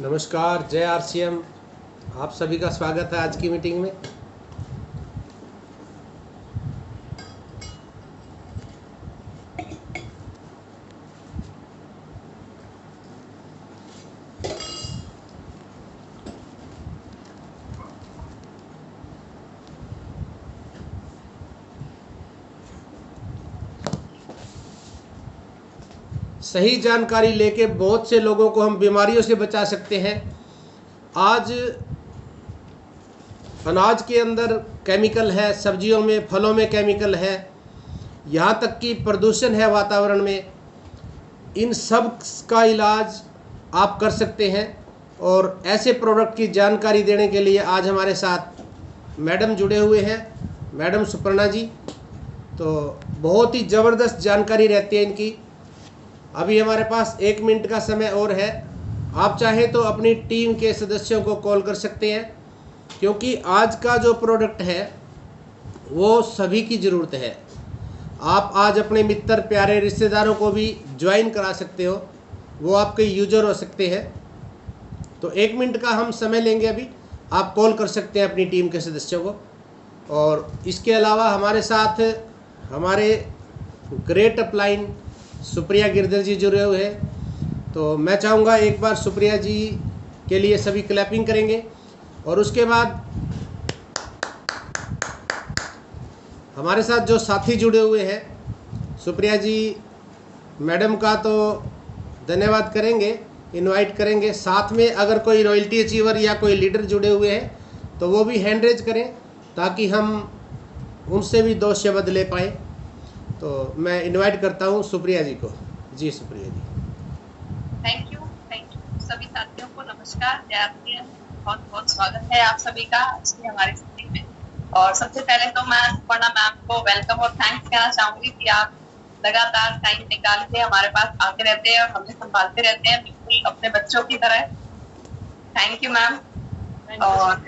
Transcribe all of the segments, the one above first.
नमस्कार, जय आरसीएम। आप सभी का स्वागत है आज की मीटिंग में। सही जानकारी लेके बहुत से लोगों को हम बीमारियों से बचा सकते हैं। आज अनाज के अंदर केमिकल है, सब्जियों में, फलों में केमिकल है, यहाँ तक कि प्रदूषण है वातावरण में। इन सब का इलाज आप कर सकते हैं और ऐसे प्रोडक्ट की जानकारी देने के लिए आज हमारे साथ मैडम जुड़े हुए हैं, मैडम सुपर्णा जी। तो बहुत ही ज़बरदस्त जानकारी रहती है इनकी। अभी हमारे पास 1 मिनट का समय और है। आप चाहें तो अपनी टीम के सदस्यों को कॉल कर सकते हैं, क्योंकि आज का जो प्रोडक्ट है वो सभी की ज़रूरत है। आप आज अपने मित्र, प्यारे रिश्तेदारों को भी ज्वाइन करा सकते हो, वो आपके यूजर हो सकते हैं। तो 1 मिनट का हम समय लेंगे। अभी आप कॉल कर सकते हैं अपनी टीम के सदस्यों को। और इसके अलावा हमारे साथ हमारे ग्रेट अपलाइन सुप्रिया गिरधर जी जुड़े हुए हैं। तो मैं चाहूँगा एक बार सुप्रिया जी के लिए सभी क्लैपिंग करेंगे। और उसके बाद हमारे साथ जो साथी जुड़े हुए हैं, सुप्रिया जी मैडम का तो धन्यवाद करेंगे, इनवाइट करेंगे। साथ में अगर कोई रॉयल्टी अचीवर या कोई लीडर जुड़े हुए हैं तो वो भी हैंड रेज करें, ताकि हम उनसे भी 2 शब्द ले पाएँ। तो मैं इनवाइट करता हूँ सुप्रिया जी को। जी सुप्रिया जी। थैंक यू सभी साथियों को नमस्कार, जय आरसीएम। बहुत बहुत स्वागत है आप सभी का आज की हमारी मीटिंग में। और सबसे पहले तो मैं सुपर्णा मैम को वेलकम और थैंक्स कहना चाहूंगी कि आप लगातार टाइम निकाल के हमारे पास आते रहते हैं और हमें संभालते रहते हैं, बिल्कुल अपने बच्चों की तरह। Thank you ma'am. और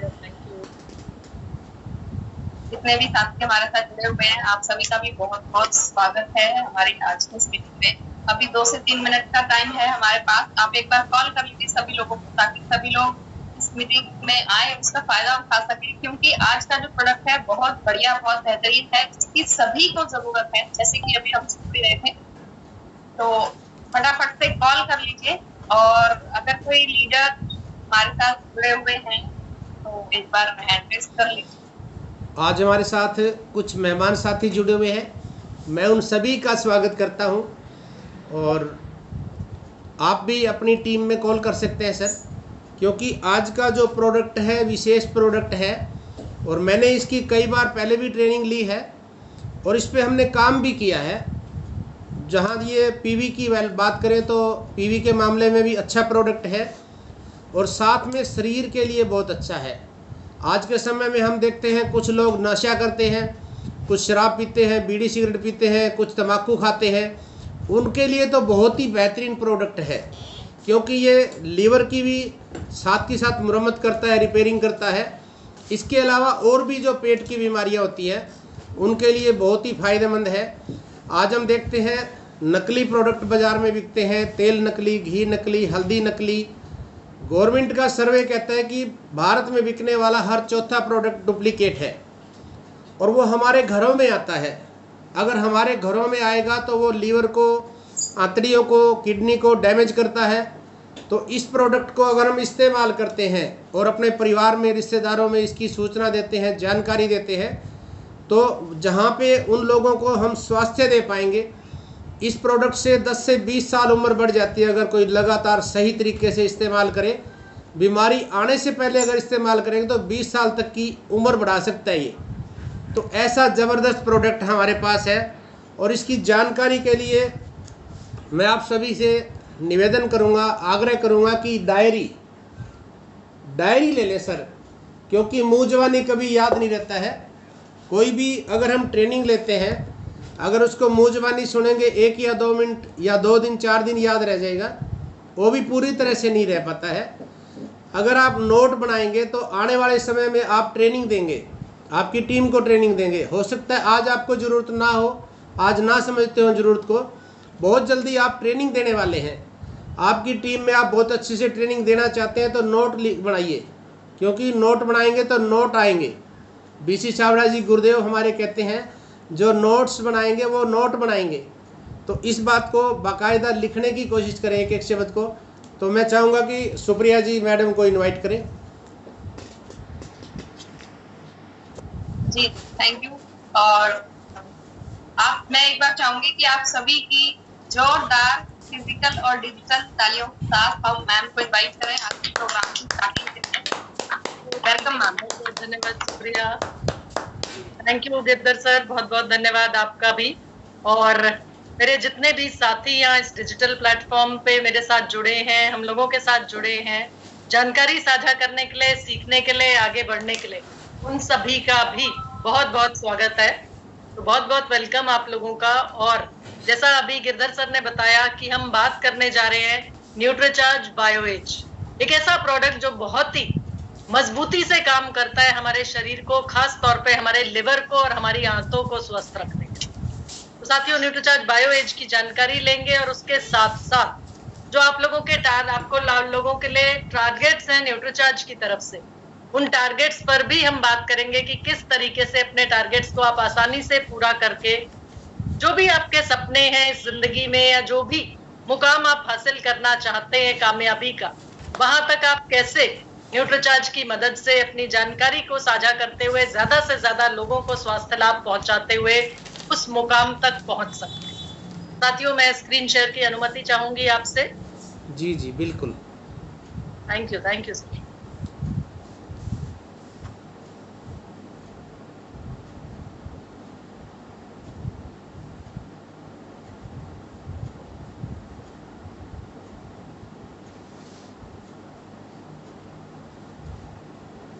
जितने भी साथी हमारे साथ जुड़े हुए हैं, आप सभी का भी बहुत बहुत स्वागत है हमारी आज की इस मीटिंग में। अभी 2 से 3 मिनट का टाइम है हमारे पास। आप एक बार कॉल कर लीजिए सभी लोगों को, ताकि सभी लोग इस मीटिंग में आए, उसका फायदा उठा सके। क्योंकि आज का जो प्रोडक्ट है बहुत बढ़िया, बहुत बेहतरीन है, जिसकी सभी को जरूरत है, जैसे कि अभी हम सुन भी रहे थे। तो फटाफट से कॉल कर लीजिए। और अगर कोई लीडर हमारे साथ जुड़े हुए हैं तो एक बार हैंड रेज कर लीजिए। आज हमारे साथ कुछ मेहमान साथी जुड़े हुए हैं, मैं उन सभी का स्वागत करता हूं। और आप भी अपनी टीम में कॉल कर सकते हैं सर, क्योंकि आज का जो प्रोडक्ट है विशेष प्रोडक्ट है। और मैंने इसकी कई बार पहले भी ट्रेनिंग ली है और इस पे हमने काम भी किया है। जहां ये पीवी की बात करें तो पीवी के मामले में भी अच्छा प्रोडक्ट है और साथ में शरीर के लिए बहुत अच्छा है। आज के समय में हम देखते हैं कुछ लोग नशा करते हैं, कुछ शराब पीते हैं, बीड़ी सिगरेट पीते हैं, कुछ तंबाकू खाते हैं। उनके लिए तो बहुत ही बेहतरीन प्रोडक्ट है, क्योंकि ये लीवर की भी साथ के साथ मुरम्मत करता है, रिपेयरिंग करता है। इसके अलावा और भी जो पेट की बीमारियां होती हैं उनके लिए बहुत ही फ़ायदेमंद है। आज हम देखते हैं नकली प्रोडक्ट बाज़ार में बिकते हैं, तेल नकली, घी नकली, हल्दी नकली। गवर्नमेंट का सर्वे कहता है कि भारत में बिकने वाला हर चौथा प्रोडक्ट डुप्लीकेट है और वो हमारे घरों में आता है। अगर हमारे घरों में आएगा तो वो लीवर को, आंतड़ियों को, किडनी को डैमेज करता है। तो इस प्रोडक्ट को अगर हम इस्तेमाल करते हैं और अपने परिवार में, रिश्तेदारों में इसकी सूचना देते हैं, जानकारी देते हैं, तो जहाँ पे उन लोगों को हम स्वास्थ्य दे पाएंगे। इस प्रोडक्ट से 10 से 20 साल उम्र बढ़ जाती है अगर कोई लगातार सही तरीके से इस्तेमाल करे। बीमारी आने से पहले अगर इस्तेमाल करेंगे तो 20 साल तक की उम्र बढ़ा सकता है ये। तो ऐसा ज़बरदस्त प्रोडक्ट हमारे पास है। और इसकी जानकारी के लिए मैं आप सभी से निवेदन करूंगा, आग्रह करूंगा कि डायरी ले ले सर, क्योंकि मुँह जवानी कभी याद नहीं रहता है। कोई भी अगर हम ट्रेनिंग लेते हैं, अगर उसको मुँह जबानी सुनेंगे 1 या 2 मिनट या 2 दिन 4 दिन याद रह जाएगा, वो भी पूरी तरह से नहीं रह पाता है। अगर आप नोट बनाएंगे तो आने वाले समय में आप ट्रेनिंग देंगे, आपकी टीम को ट्रेनिंग देंगे। हो सकता है आज आपको ज़रूरत ना हो, आज ना समझते हो ज़रूरत को, बहुत जल्दी आप ट्रेनिंग देने वाले हैं। आपकी टीम में आप बहुत अच्छे से ट्रेनिंग देना चाहते हैं तो नोट बनाइए, क्योंकि नोट बनाएंगे तो नोट आएंगे। बीसी छाबड़ा जी गुरुदेव हमारे कहते हैं जो नोट्स बनाएंगे वो नोट बनाएंगे। तो इस बात को बाकायदा लिखने की कोशिश करें एक एक शब्द को। तो मैं चाहूँगा कि सुप्रिया जी मैडम को इनवाइट करें। जी थैंक यू। और मैं एक बार चाहूंगी कि आप सभी की जोरदार फिजिकल और डिजिटल तालियों के साथ हम मैम को इनवाइट करें आज के प्रोग्राम की स्टार्टिंग के लिए। Welcome ma'am. धन्यवाद Supriya, thank you Girdhar sir, बहुत बहुत धन्यवाद आपका भी। और मेरे जितने भी साथी यहाँ इस डिजिटल प्लेटफॉर्म पे मेरे साथ जुड़े हैं, हम लोगों के साथ जुड़े हैं जानकारी साझा करने के लिए, सीखने के लिए, आगे बढ़ने के लिए, उन सभी का भी बहुत बहुत स्वागत है। तो बहुत बहुत वेलकम आप लोगों का। और जैसा अभी गिरधर सर ने बताया कि हम बात करने जा रहे हैं न्यूट्रीचार्ज बायोएज, एक ऐसा प्रोडक्ट जो बहुत ही मजबूती से काम करता है हमारे शरीर को, खास तौर पे हमारे लिवर को और हमारी आंतों को स्वस्थ रखने के। तो साथियों, न्यूट्रीचार्ज बायोएज की जानकारी लेंगे और उसके साथ साथ जो आप लोगों के आपको लोगों के लिए टारगेट्स हैं न्यूट्रीचार्ज की तरफ से, उन टारगेट्स पर भी हम बात करेंगे कि किस तरीके से अपने टारगेट्स को आप आसानी से पूरा करके जो भी आपके सपने हैं इस जिंदगी में या जो भी मुकाम आप हासिल करना चाहते हैं कामयाबी का, वहां तक आप कैसे न्यूट्रीचार्ज की मदद से अपनी जानकारी को साझा करते हुए ज्यादा से ज्यादा लोगों को स्वास्थ्य लाभ पहुंचाते हुए उस मुकाम तक पहुंच सकते हैं। साथियों, मैं स्क्रीन शेयर की अनुमति चाहूंगी आपसे। जी जी बिल्कुल। Thank you sir.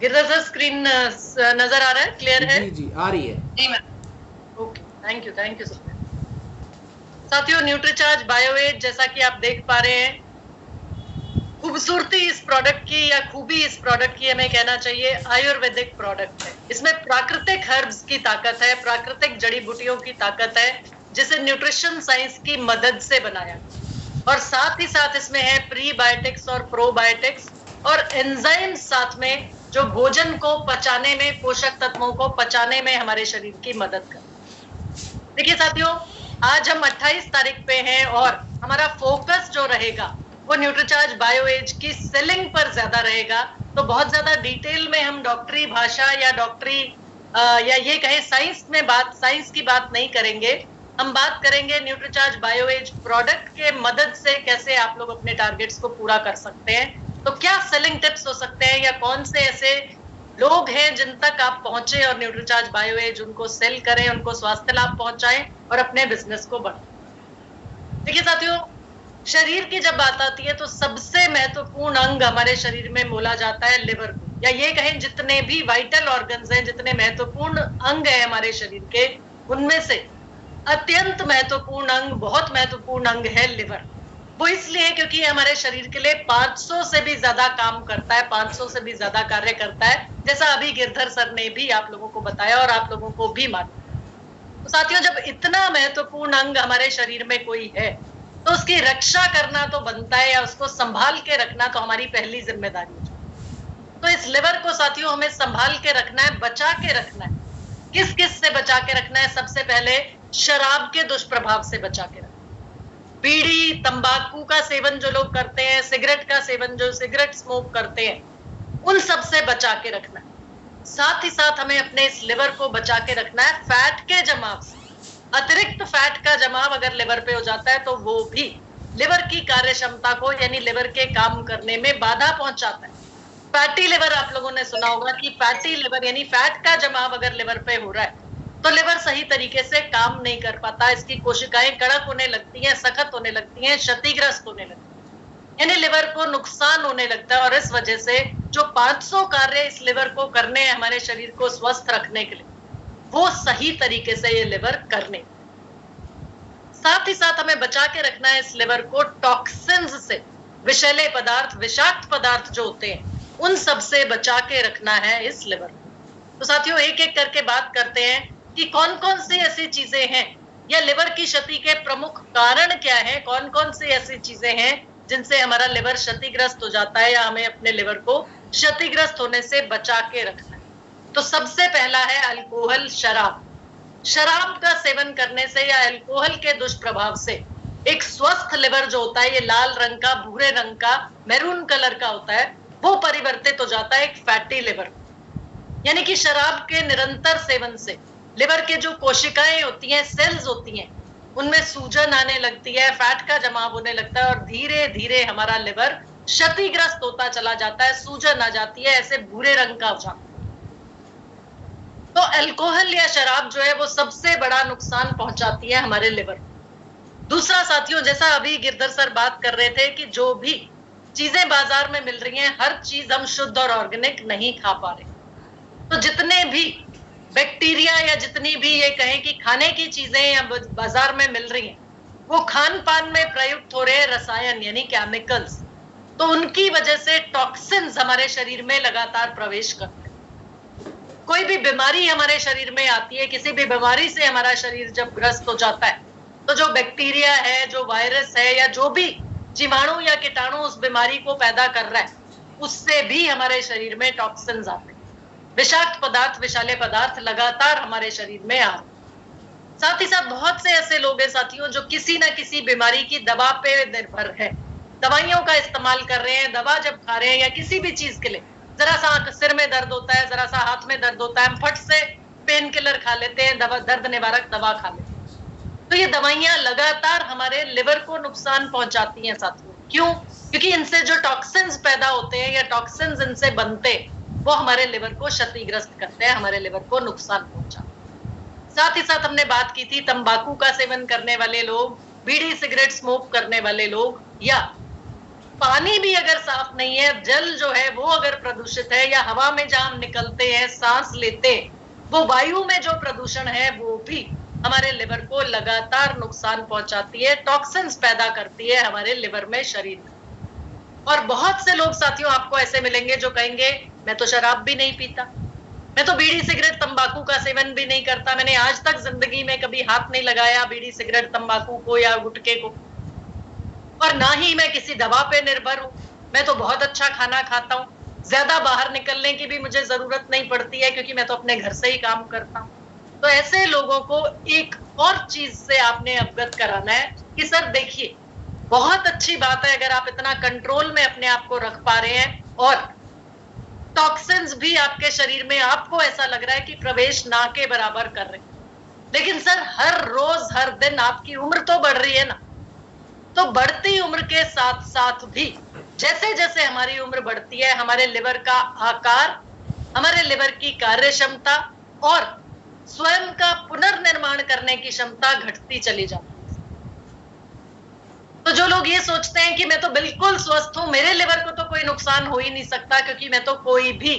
Girdhar sir, screen नजर आ रहा है, क्लियर है? जी जी आ रही है। जी ma'am. Okay, thank you sir. साथियों, न्यूट्रीचार्ज बायोएज जैसा कि आप देख पा रहे हैं, खूबसूरती इस प्रोडक्ट की या खूबी इस प्रोडक्ट की हमें कहना चाहिए आयुर्वेदिक प्रोडक्ट है। इसमें प्राकृतिक हर्ब्स की ताकत है, प्राकृतिक जड़ी बूटियों की ताकत है, जिसे न्यूट्रिशन साइंस की मदद से बनाया। और साथ ही साथ इसमें है प्रीबायोटिक्स और प्रोबायोटिक्स और एंजाइम साथ में, जो भोजन को पचाने में, पोषक तत्वों को पचाने में हमारे शरीर की मदद कर। देखिए साथियों, आज हम 28 तारीख पे हैं और हमारा फोकस जो रहेगा वो न्यूट्रीचार्ज बायोएज की सेलिंग पर ज्यादा रहेगा। तो बहुत ज्यादा डिटेल में हम डॉक्टरी भाषा या डॉक्टरी या ये कहे साइंस की बात नहीं करेंगे। हम बात करेंगे न्यूट्रीचार्ज बायोएज प्रोडक्ट के मदद से कैसे आप लोग अपने टारगेट्स को पूरा कर सकते हैं। तो क्या सेलिंग टिप्स हो सकते हैं या कौन से ऐसे लोग हैं जिन तक आप पहुंचे और न्यूट्रीचार्ज बायोएज उनको सेल करें, उनको स्वास्थ्य लाभ पहुंचाएं और अपने बिजनेस को बढ़ाएं। देखिए साथियों, शरीर की जब बात आती है तो सबसे महत्वपूर्ण अंग हमारे शरीर में बोला जाता है लिवर को, या ये कहें जितने भी वाइटल ऑर्गन्स हैं, जितने महत्वपूर्ण अंग हैं हमारे शरीर के, उनमें से अत्यंत महत्वपूर्ण अंग, बहुत महत्वपूर्ण अंग है लिवर। वो इसलिए क्योंकि हमारे शरीर के लिए 500 से भी ज्यादा काम करता है, 500 से भी ज्यादा कार्य करता है, जैसा अभी गिरधर सर ने भी आप लोगों को बताया और आप लोगों को भी मालूम। तो साथियों, जब इतना महत्वपूर्ण अंग हमारे शरीर में कोई है तो उसकी रक्षा करना तो बनता है, या उसको संभाल के रखना तो हमारी पहली जिम्मेदारी है। तो इस लिवर को साथियों हमें संभाल के रखना है, बचा के रखना है। किस किस से बचा के रखना है? सबसे पहले शराब के दुष्प्रभाव से बचा के रखना, बीड़ी तंबाकू का सेवन जो लोग करते हैं, सिगरेट का सेवन, जो सिगरेट स्मोक करते हैं, उन सब से बचा के रखना है। साथ ही साथ हमें अपने इस लिवर को बचा के रखना है फैट के जमाव से। अतिरिक्त फैट का जमाव अगर लिवर पे हो जाता है तो वो भी लिवर की कार्य क्षमता को, यानी लिवर के काम करने में बाधा पहुंचाता है। फैटी लिवर, आप लोगों ने सुना होगा कि फैटी लिवर यानी फैट का जमाव अगर लिवर पे हो रहा है तो लिवर सही तरीके से काम नहीं कर पाता, इसकी कोशिकाएं कड़क होने लगती हैं, सख्त होने लगती हैं, क्षतिग्रस्त होने लगती हैं, यानी लिवर को नुकसान होने लगता है। और इस वजह से जो 500 कार्य इस लिवर को करने हैं हमारे शरीर को स्वस्थ रखने के लिए, वो सही तरीके से ये लिवर करने। साथ ही साथ हमें बचा के रखना है इस लिवर को टॉक्सिन्स से, विषैले पदार्थ, विषाक्त पदार्थ जो होते हैं, उन सब से बचा के रखना है इस लिवर को। तो साथियों, एक एक करके बात करते हैं कि कौन कौन सी ऐसी चीजें हैं या लिवर की क्षति के प्रमुख कारण क्या हैं, कौन कौन सी ऐसी चीजें हैं जिनसे हमारा लिवर क्षतिग्रस्त हो जाता है या हमें अपने लिवर को क्षतिग्रस्त होने से बचा के रखना है। तो सबसे पहला है अल्कोहल, शराब। शराब का सेवन करने से या अल्कोहल के दुष्प्रभाव से एक स्वस्थ लिवर जो होता है, ये लाल रंग का, भूरे रंग का, मैरून कलर का होता है, वो परिवर्तित हो जाता है एक फैटी लिवर। यानी कि शराब के निरंतर सेवन से लिवर के जो कोशिकाएं होती हैं, सेल्स होती हैं, उनमें सूजन आने लगती है, फैट का जमाव होने लगता है और धीरे धीरे हमारा लिवर क्षतिग्रस्त होता चला जाता है, सूजन आ जाती है, ऐसे भूरे रंग का हो जाता है। तो अल्कोहल या शराब जो है वो सबसे बड़ा नुकसान पहुंचाती है हमारे लिवर। दूसरा साथियों, जैसा अभी गिरधर सर बात कर रहे थे कि जो भी चीजें बाजार में मिल रही हैं, हर चीज हम शुद्ध और ऑर्गेनिक नहीं खा पा रहे। तो जितने भी बैक्टीरिया या जितनी भी ये कहें कि खाने की चीजें या बाजार में मिल रही हैं, वो खान पान में प्रयुक्त हो रहे रसायन यानी केमिकल्स, तो उनकी वजह से टॉक्सिन्स हमारे शरीर में लगातार प्रवेश करते हैं। कोई भी बीमारी हमारे शरीर में आती है, किसी भी बीमारी से हमारा शरीर जब ग्रस्त हो जाता है, तो जो बैक्टीरिया है, जो वायरस है या जो भी जीवाणु या कीटाणु उस बीमारी को पैदा कर रहा है, उससे भी हमारे शरीर में टॉक्सिन्स आते हैं। विषाक्त पदार्थ, विषाले पदार्थ लगातार हमारे शरीर में आ रहे। साथ ही साथ बहुत से ऐसे लोग हैं साथियों जो किसी ना किसी बीमारी की दवा पे निर्भर है, दवाइयों का इस्तेमाल कर रहे हैं। दवा जब खा रहे हैं या किसी भी चीज के लिए, जरा सा सिर में दर्द होता है, जरा सा हाथ में दर्द होता है, हम फट से पेन किलर खा लेते हैं, दवा, दर्द निवारक दवा खा लेते हैं। तो ये दवाइयां लगातार हमारे लिवर को नुकसान पहुंचाती हैं साथियों। क्यों? क्योंकि इनसे जो टॉक्सिन्स पैदा होते हैं या टॉक्सिन्स इनसे बनते, वो हमारे लिवर को क्षतिग्रस्त करते हैं, हमारे लिवर को नुकसान पहुंचाते हैं। साथ ही साथ हमने बात की थी तंबाकू का सेवन करने वाले लोग, बीड़ी सिगरेट स्मोक करने वाले लोग, या पानी भी अगर साफ नहीं है, जल जो है वो अगर प्रदूषित है, या हवा में जहां हम निकलते हैं, सांस लेते, वो वायु में जो प्रदूषण है वो भी हमारे लिवर को लगातार नुकसान पहुंचाती है, टॉक्सिन्स पैदा करती है हमारे लिवर में, शरीर में। और बहुत से लोग साथियों आपको ऐसे मिलेंगे जो कहेंगे मैं तो शराब भी नहीं पीता, मैं तो बीड़ी सिगरेट तंबाकू का सेवन भी नहीं करता, मैंने आज तक जिंदगी में कभी हाथ नहीं लगाया बीड़ी सिगरेट तंबाकू को या गुटखे को, और ना ही मैं किसी दवा पे निर्भर हूं, मैं तो बहुत अच्छा खाना खाता हूं, ज्यादा बाहर निकलने की भी मुझे जरूरत नहीं पड़ती है क्योंकि मैं तो अपने घर से ही काम करता हूं। तो ऐसे लोगों को एक और चीज से आपने अवगत कराना है कि सर देखिए, बहुत अच्छी बात है अगर आप इतना कंट्रोल में अपने आप को रख पा रहे हैं और टॉक्सिन्स भी आपके शरीर में आपको ऐसा लग रहा है कि प्रवेश ना के बराबर कर रहे हैं, लेकिन सर हर रोज हर दिन आपकी उम्र तो बढ़ रही है ना। तो बढ़ती उम्र के साथ साथ भी जैसे जैसे हमारी उम्र बढ़ती है, हमारे लिवर का आकार, हमारे लिवर की कार्य क्षमता और स्वयं का पुनर्निर्माण करने की क्षमता घटती चली जाती है। तो जो लोग ये सोचते हैं कि मैं तो बिल्कुल स्वस्थ हूं, मेरे लिवर को तो कोई नुकसान हो ही नहीं सकता क्योंकि मैं तो कोई भी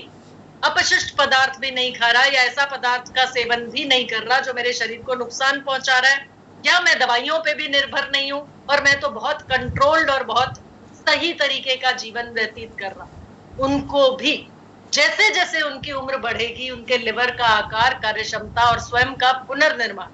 अपशिष्ट पदार्थ भी नहीं खा रहा या ऐसा पदार्थ का सेवन भी नहीं कर रहा जो मेरे शरीर को नुकसान पहुंचा रहा है, या मैं दवाइयों पे भी निर्भर नहीं हूं और मैं तो बहुत कंट्रोल्ड और बहुत सही तरीके का जीवन व्यतीत कर रहा हूं, उनको भी जैसे जैसे उनकी उम्र बढ़ेगी, उनके लिवर का आकार, कार्य क्षमता और स्वयं का पुनर्निर्माण,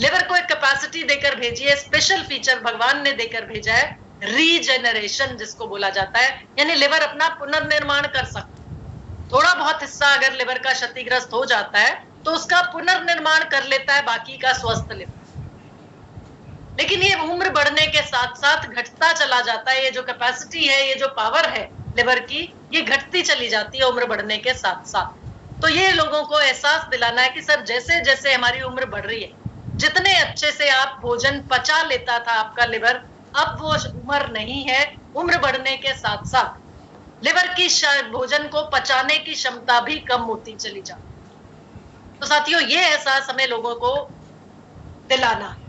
लिवर को एक कैपेसिटी देकर भेजी है, स्पेशल फीचर भगवान ने देकर भेजा है, रीजेनरेशन जिसको बोला जाता है, यानी लिवर अपना पुनर्निर्माण कर सकता है। थोड़ा बहुत हिस्सा अगर लिवर का क्षतिग्रस्त हो जाता है तो उसका पुनर्निर्माण कर लेता है बाकी का स्वस्थ लिवर, लेकिन ये उम्र बढ़ने के साथ साथ घटता चला जाता है। ये जो कैपेसिटी है, ये जो पावर है लिवर की, ये घटती चली जाती है उम्र बढ़ने के साथ साथ। तो ये लोगों को एहसास दिलाना है कि सर जैसे जैसे हमारी उम्र बढ़ रही है, जितने अच्छे से आप भोजन पचा लेता था आपका लिवर, अब वो उम्र नहीं है। उम्र बढ़ने के साथ साथ लिवर की भोजन को पचाने की क्षमता भी कम होती चली जाती। तो साथियों ये एहसास हमें लोगों को दिलाना है,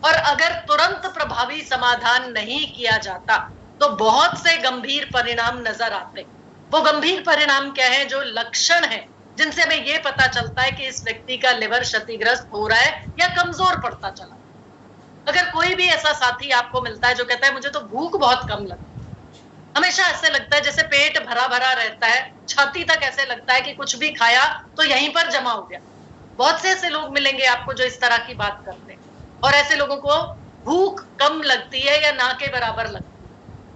और अगर तुरंत प्रभावी समाधान नहीं किया जाता तो बहुत से गंभीर परिणाम नजर आते। वो गंभीर परिणाम क्या है? जो लक्षण है जिनसे हमें ये पता चलता है कि इस व्यक्ति का लिवर क्षतिग्रस्त हो रहा है या कमजोर पड़ता चला। अगर कोई भी ऐसा साथी आपको मिलता है जो कहता है मुझे तो भूख बहुत कम लगती है, हमेशा ऐसे लगता है जैसे पेट भरा भरा रहता है, छाती तक ऐसे लगता है कि कुछ भी खाया तो यहीं पर जमा हो गया। बहुत से ऐसे लोग मिलेंगे आपको जो इस तरह की बात करते हैं, और ऐसे लोगों को भूख कम लगती है या ना के बराबर लगती है।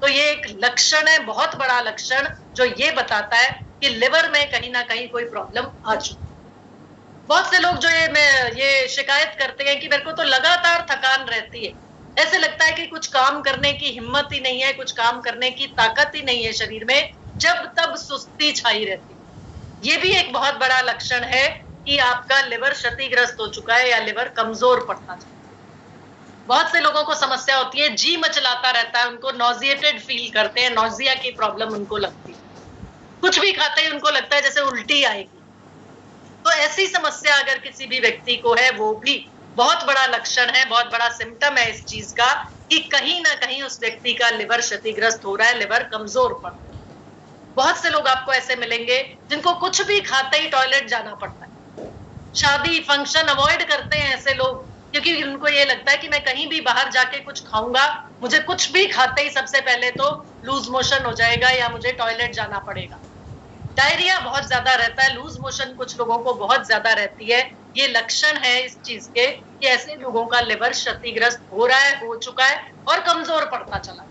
तो ये एक लक्षण है, बहुत बड़ा लक्षण, जो ये बताता है कि लिवर में कहीं ना कहीं कोई प्रॉब्लम आ चुकी है। बहुत से लोग जो ये शिकायत करते हैं कि मेरे को तो लगातार थकान रहती है, ऐसे लगता है कि कुछ काम करने की हिम्मत ही नहीं है, कुछ काम करने की ताकत ही नहीं है शरीर में, जब तब सुस्ती छाई रहती है। ये भी एक बहुत बड़ा लक्षण है कि आपका लिवर क्षतिग्रस्त हो चुका है या लिवर कमजोर पड़ता है। बहुत से लोगों को समस्या होती है, जी मचलाता रहता है, उनको नॉजिएटेड फील करते हैं, नॉजिया की प्रॉब्लम उनको लगती है, कुछ भी खाते ही उनको लगता है जैसे उल्टी आएगी। तो ऐसी समस्या अगर किसी भी व्यक्ति को है, वो भी बहुत बड़ा लक्षण है, बहुत बड़ा सिम्टम है इस चीज का कि कहीं ना कहीं उस व्यक्ति का लिवर क्षतिग्रस्त हो रहा है, लिवर कमजोर पड़ रहा है। बहुत से लोग आपको ऐसे मिलेंगे जिनको कुछ भी खाते ही टॉयलेट जाना पड़ता है, शादी फंक्शन अवॉइड करते हैं ऐसे लोग, क्योंकि उनको ये लगता है कि मैं कहीं भी बाहर जाके कुछ खाऊंगा, मुझे कुछ भी खाते ही सबसे पहले तो लूज मोशन हो जाएगा या मुझे टॉयलेट जाना पड़ेगा। डायरिया बहुत ज्यादा रहता है, लूज मोशन कुछ लोगों को बहुत ज्यादा रहती है। ये लक्षण है इस चीज के कि ऐसे लोगों का लिवर क्षतिग्रस्त हो रहा है, हो चुका है और कमजोर पड़ता चला।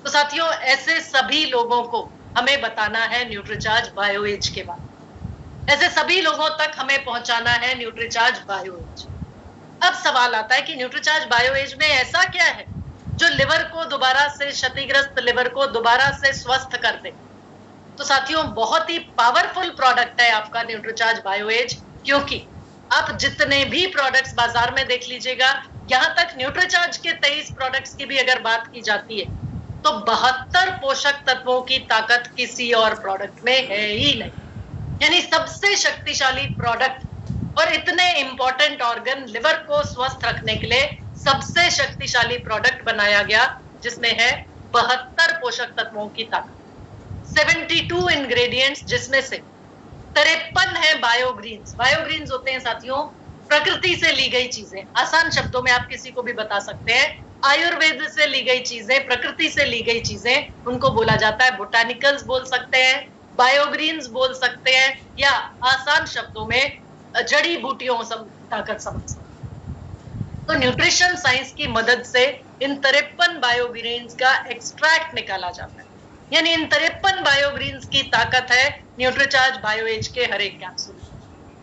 तो साथियों, ऐसे सभी लोगों को हमें बताना है न्यूट्रीचार्ज बायोएज के बारे में, ऐसे सभी लोगों तक हमें पहुंचाना है न्यूट्रीचार्ज बायोएज। अब सवाल आता है कि न्यूट्रीचार्ज बायोएज में ऐसा क्या है जो लिवर को दोबारा से, क्षतिग्रस्त लिवर को दोबारा से स्वस्थ कर दे। तो साथियों, बहुत ही पावरफुल प्रोडक्ट है आपका न्यूट्रीचार्ज बायोएज, क्योंकि आप जितने भी प्रोडक्ट्स बाजार में देख लीजिएगा, यहां तक न्यूट्रीचार्ज के 23 प्रोडक्ट्स की भी अगर बात की जाती है तो 72 पोषक तत्वों की ताकत किसी और प्रोडक्ट में है ही नहीं। यानी सबसे शक्तिशाली प्रोडक्ट और इतने इंपॉर्टेंट ऑर्गन लिवर को स्वस्थ रखने के लिए सबसे शक्तिशाली प्रोडक्ट बनाया गया, जिसमें है 72 पोषक तत्वों की ताकत, 72 इंग्रेडिएंट्स, जिसमें से 53 है बायोग्रीन्स। बायोग्रीन्स होते हैं साथियों प्रकृति से ली गई चीजें, आसान शब्दों में आप किसी को भी बता सकते हैं, आयुर्वेद से ली गई चीजें, प्रकृति से ली गई चीजें, उनको बोला जाता है बोटानिकल्स बोल सकते हैं, बायोग्रीन्स बोल सकते हैं, या आसान शब्दों में जड़ी बूटियों ताकत समझ सकते। तो न्यूट्रिशन साइंस की मदद से इन 53 बायोग्रीन्स का एक्सट्रैक्ट निकाला जाता है। यानी इन 53 बायोग्रीन्स की ताकत है न्यूट्रीचार्ज बायोएज के हर एक कैप्सूल।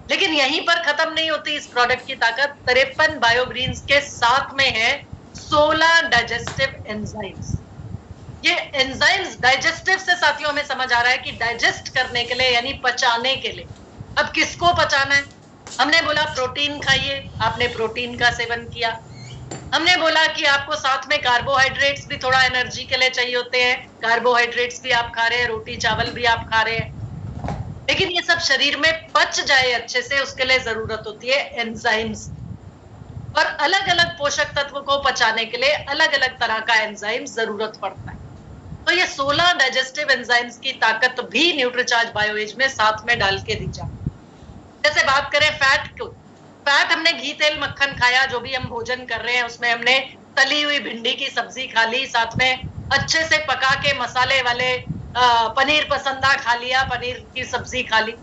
लेकिन यहीं पर खत्म नहीं होती इस प्रोडक्ट की ताकत। 53 बायोग्रीन्स के साथ में है 16 डाइजेस्टिव एंजाइम्स। ये एंजाइम्स डाइजेस्टिव से साथियों हमें समझ आ रहा है कि डाइजेस्ट करने के लिए, यानी पचाने के लिए। अब किसको पचाना है? हमने बोला प्रोटीन खाइए, आपने प्रोटीन का सेवन किया। हमने बोला कि आपको साथ में कार्बोहाइड्रेट्स भी थोड़ा एनर्जी के लिए चाहिए होते हैं, कार्बोहाइड्रेट्स भी आप खा रहे हैं, रोटी चावल भी आप खा रहे हैं। लेकिन ये सब शरीर में पच जाए अच्छे से, उसके लिए जरूरत होती है एंजाइम्स। और अलग अलग पोषक तत्व को पचाने के लिए अलग अलग तरह का एंजाइम जरूरत पड़ता है। तो ये 16 डाइजेस्टिव एंजाइम्स की ताकत भी न्यूट्रीचार्ज बायोएज में साथ में डाल के दी जाती है। जैसे बात करें फैट को, फैट हमने घी तेल मक्खन खाया, जो भी हम भोजन कर रहे हैं उसमें हमने तली हुई भिंडी की सब्जी खा ली, साथ में अच्छे से पका के मसाले वाले पनीर पसंदा खा लिया, पनीर की सब्जी खा ली।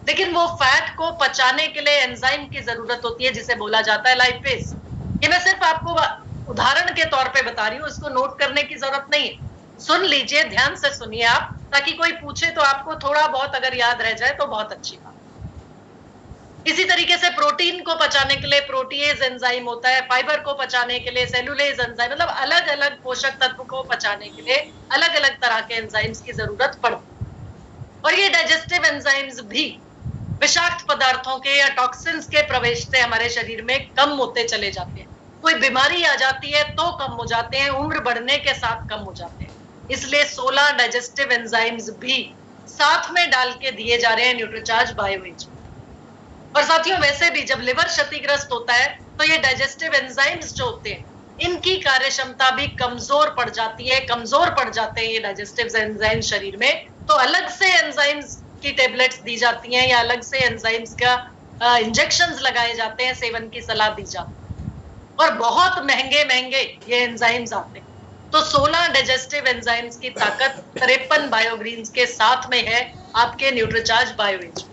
लेकिन वो फैट को पचाने के लिए एंजाइम की जरूरत होती है, जिसे बोला जाता है लाइपेज। ये मैं सिर्फ आपको उदाहरण के तौर पे बता रही हूँ, इसको नोट करने की जरूरत नहीं है। सुन लीजिए, ध्यान से सुनिए आप, ताकि कोई पूछे तो आपको थोड़ा बहुत अगर याद रह जाए तो बहुत अच्छी बात। इसी तरीके से प्रोटीन को पचाने के लिए प्रोटीएज एंजाइम होता है, फाइबर को पचाने के लिए सेलुलेज एंजाइम, मतलब अलग अलग पोषक तत्व को पचाने के लिए अलग अलग तरह के एंजाइम्स की जरूरत पड़ती है। और ये डाइजेस्टिव एंजाइम्स भी विषाक्त पदार्थों के या टॉक्सिन्स के प्रवेश से हमारे शरीर में कम होते चले जाते हैं। कोई बीमारी आ जाती है तो कम हो जाते हैं, उम्र बढ़ने के साथ कम हो जाते हैं। इसलिए 16 डाइजेस्टिव एंजाइम्स भी साथ में डाल के दिए जा रहे हैं न्यूट्रीचार्ज बायोएज। और साथियों, वैसे भी जब लिवर क्षतिग्रस्त होता है तो ये डाइजेस्टिव एंजाइम्स जो होते हैं, इनकी कार्यक्षमता भी कमजोर पड़ जाती है, कमजोर पड़ जाते हैं ये डाइजेस्टिव एंजाइम शरीर में। तो अलग से एंजाइम्स की टेबलेट्स दी जाती हैं या अलग से एंजाइम्स का इंजेक्शंस लगाए जाते हैं, सेवन की सलाह दी जाती है। और बहुत महंगे महंगे ये एंजाइम्स आते हैं। तो 16 डाइजेस्टिव एंजाइम्स की ताकत 53 बायोग्रीन्स के साथ में है आपके न्यूट्रीचार्ज बायोएज।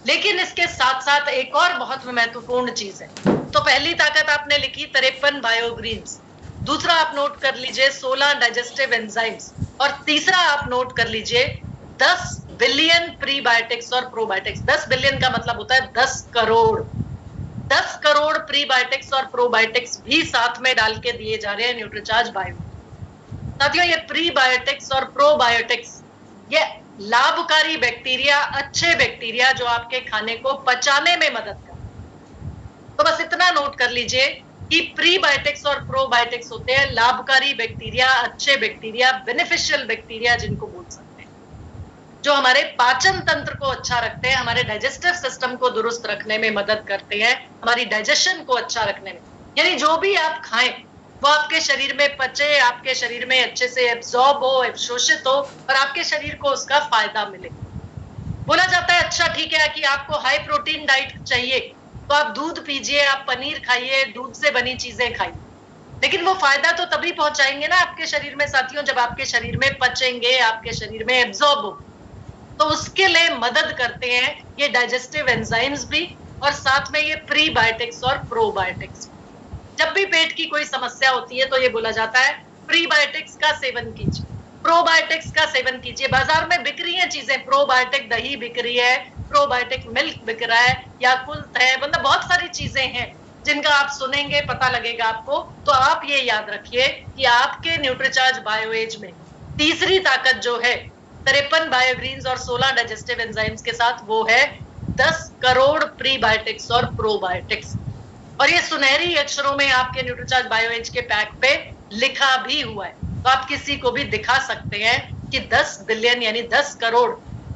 लेकिन इसके साथ साथ एक और बहुत महत्वपूर्ण चीज है। तो पहली ताकत आपने लिखी 53 बायोग्रीन्स, दूसरा आप नोट कर लीजिए 16 डाइजेस्टिव एंजाइम्स, और तीसरा आप नोट कर लीजिए 10 बिलियन प्रीबायोटिक्स और प्रोबायोटिक्स। 10 बिलियन का मतलब होता है 10 करोड़। 10 करोड़ प्रीबायोटिक्स और प्रोबायोटिक्स भी साथ में डाल के दिए जा रहे हैं न्यूट्रीचार्ज बायो। साथियों, ये प्रीबायोटिक्स और प्रोबायोटिक्स ये लाभकारी बैक्टीरिया, अच्छे बैक्टीरिया जो आपके खाने को पचाने में मदद कर। तो बस इतना नोट कर लीजिए कि प्रीबायोटिक्स और प्रोबायोटिक्स होते हैं लाभकारी बैक्टीरिया, अच्छे बैक्टीरिया, बेनिफिशियल बैक्टीरिया जिनको बोल सकते हैं, जो हमारे पाचन तंत्र को अच्छा रखते हैं, हमारे डाइजेस्टिव सिस्टम को दुरुस्त रखने में मदद करते हैं, हमारी डाइजेशन को अच्छा रखने में। यानी जो भी आप खाएं वो आपके शरीर में पचे, आपके शरीर में अच्छे से एब्जॉर्ब हो, अवशोषित हो और आपके शरीर को उसका फायदा मिले। बोला जाता है अच्छा ठीक है कि आपको हाई प्रोटीन डाइट चाहिए तो आप दूध पीजिए, आप पनीर खाइए, दूध से बनी चीजें खाइए, लेकिन वो फायदा तो तभी पहुंचाएंगे ना आपके शरीर में साथियों जब आपके शरीर में पचेंगे, आपके शरीर में एब्जॉर्ब हो। तो उसके लिए मदद करते हैं ये डाइजेस्टिव एंजाइम्स भी, और साथ में ये प्रीबायोटिक्स और प्रोबायोटिक्स। जब भी पेट की कोई समस्या होती है तो ये बोला जाता है प्रीबायोटिक्स का सेवन कीजिए, प्रोबायोटिक्स का सेवन कीजिए। बाजार में बिक रही है चीजें, प्रोबायोटिक दही बिक रही है, प्रोबायोटिक मिल्क बिक रहा है, याकुल्ट है, मतलब बहुत सारी चीजें हैं जिनका आप सुनेंगे पता लगेगा आपको। तो आप ये याद रखिए कि आपके न्यूट्रीचार्ज बायोएज में तीसरी ताकत जो है 53 बायोग्रीन्स और 16 डाइजेस्टिव एंजाइम्स के साथ, वो है 10 करोड़ प्रीबायोटिक्स और प्रोबायोटिक्स। और ये सुनहरी अक्षरों में आपके न्यूट्रीचार्ज बायोएज के पैक पे लिखा भी हुआ है, तो आप किसी को भी दिखा सकते हैं कि 10 बिलियन यानी 10 करोड़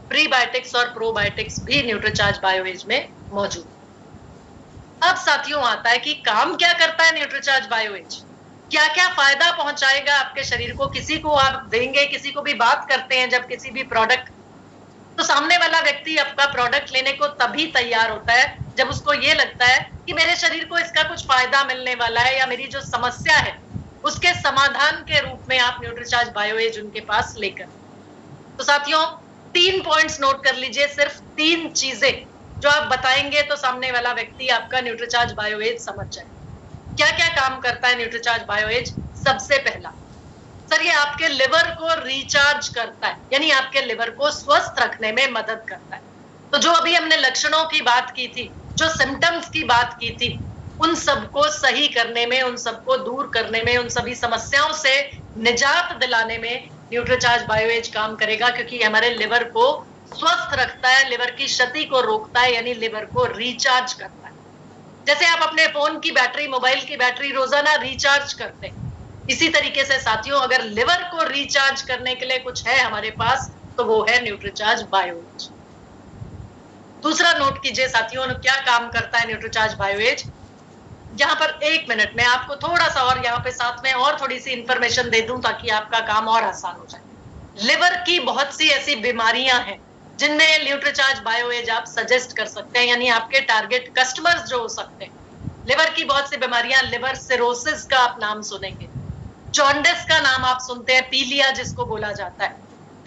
प्रीबायोटिक्स और प्रोबायोटिक्स भी न्यूट्रीचार्ज बायोएज में मौजूद। अब साथियों आता है कि काम क्या करता है न्यूट्रीचार्ज बायोएज, क्या क्या फायदा पहुंचाएगा आपके शरीर को। किसी को आप देंगे, किसी को भी बात करते हैं जब किसी भी प्रोडक्ट, तो सामने वाला व्यक्ति आपका प्रोडक्ट लेने को तभी तैयार होता है जब उसको ये लगता है कि मेरे शरीर को इसका कुछ फायदा मिलने वाला है, या मेरी जो समस्या है उसके समाधान के रूप में आप न्यूट्रीचार्ज बायोएज उनके पास लेकर। तो साथियों 3 पॉइंट्स नोट कर लीजिए, सिर्फ 3 चीजें जो आप बताएंगे तो सामने वाला व्यक्ति आपका न्यूट्रीचार्ज बायोएज समझ जाए। क्या क्या काम करता है न्यूट्रीचार्ज बायोएज। सबसे पहला, सर ये आपके लिवर को रिचार्ज करता है, यानी आपके लिवर को स्वस्थ रखने में मदद करता है। तो जो अभी हमने लक्षणों की बात की थी, जो सिम्टम्स की बात की थी, उन सबको सही करने में, उन सबको दूर करने में, उन सभी समस्याओं से निजात दिलाने में न्यूट्रीचार्ज बायोएज काम करेगा, क्योंकि हमारे लिवर को स्वस्थ रखता है, लिवर की क्षति को रोकता है, यानी लिवर को रिचार्ज करता है। जैसे आप अपने फोन की बैटरी, मोबाइल की बैटरी रोजाना रिचार्ज करते हैं, इसी तरीके से साथियों अगर लिवर को रिचार्ज करने के लिए कुछ है हमारे पास तो वो है न्यूट्रीचार्ज बायोएज। दूसरा नोट कीजिए साथियों, क्या काम करता है न्यूट्रीचार्ज बायोएज। यहाँ पर 1 मिनट में आपको थोड़ा सा और यहाँ पे साथ में और थोड़ी सी इंफॉर्मेशन दे दूं ताकि आपका काम और आसान हो जाए। लिवर की बहुत सी ऐसी बीमारियां हैं जिनमें न्यूट्रीचार्ज बायोएज आप सजेस्ट कर सकते हैं, यानी आपके टारगेट कस्टमर्स जो हो सकते हैं। लिवर की बहुत सी बीमारियां, लिवर सिरोसिस का आप नाम सुनेंगे, जॉन्डिस का नाम आप सुनते हैं, पीलिया जिसको बोला जाता है,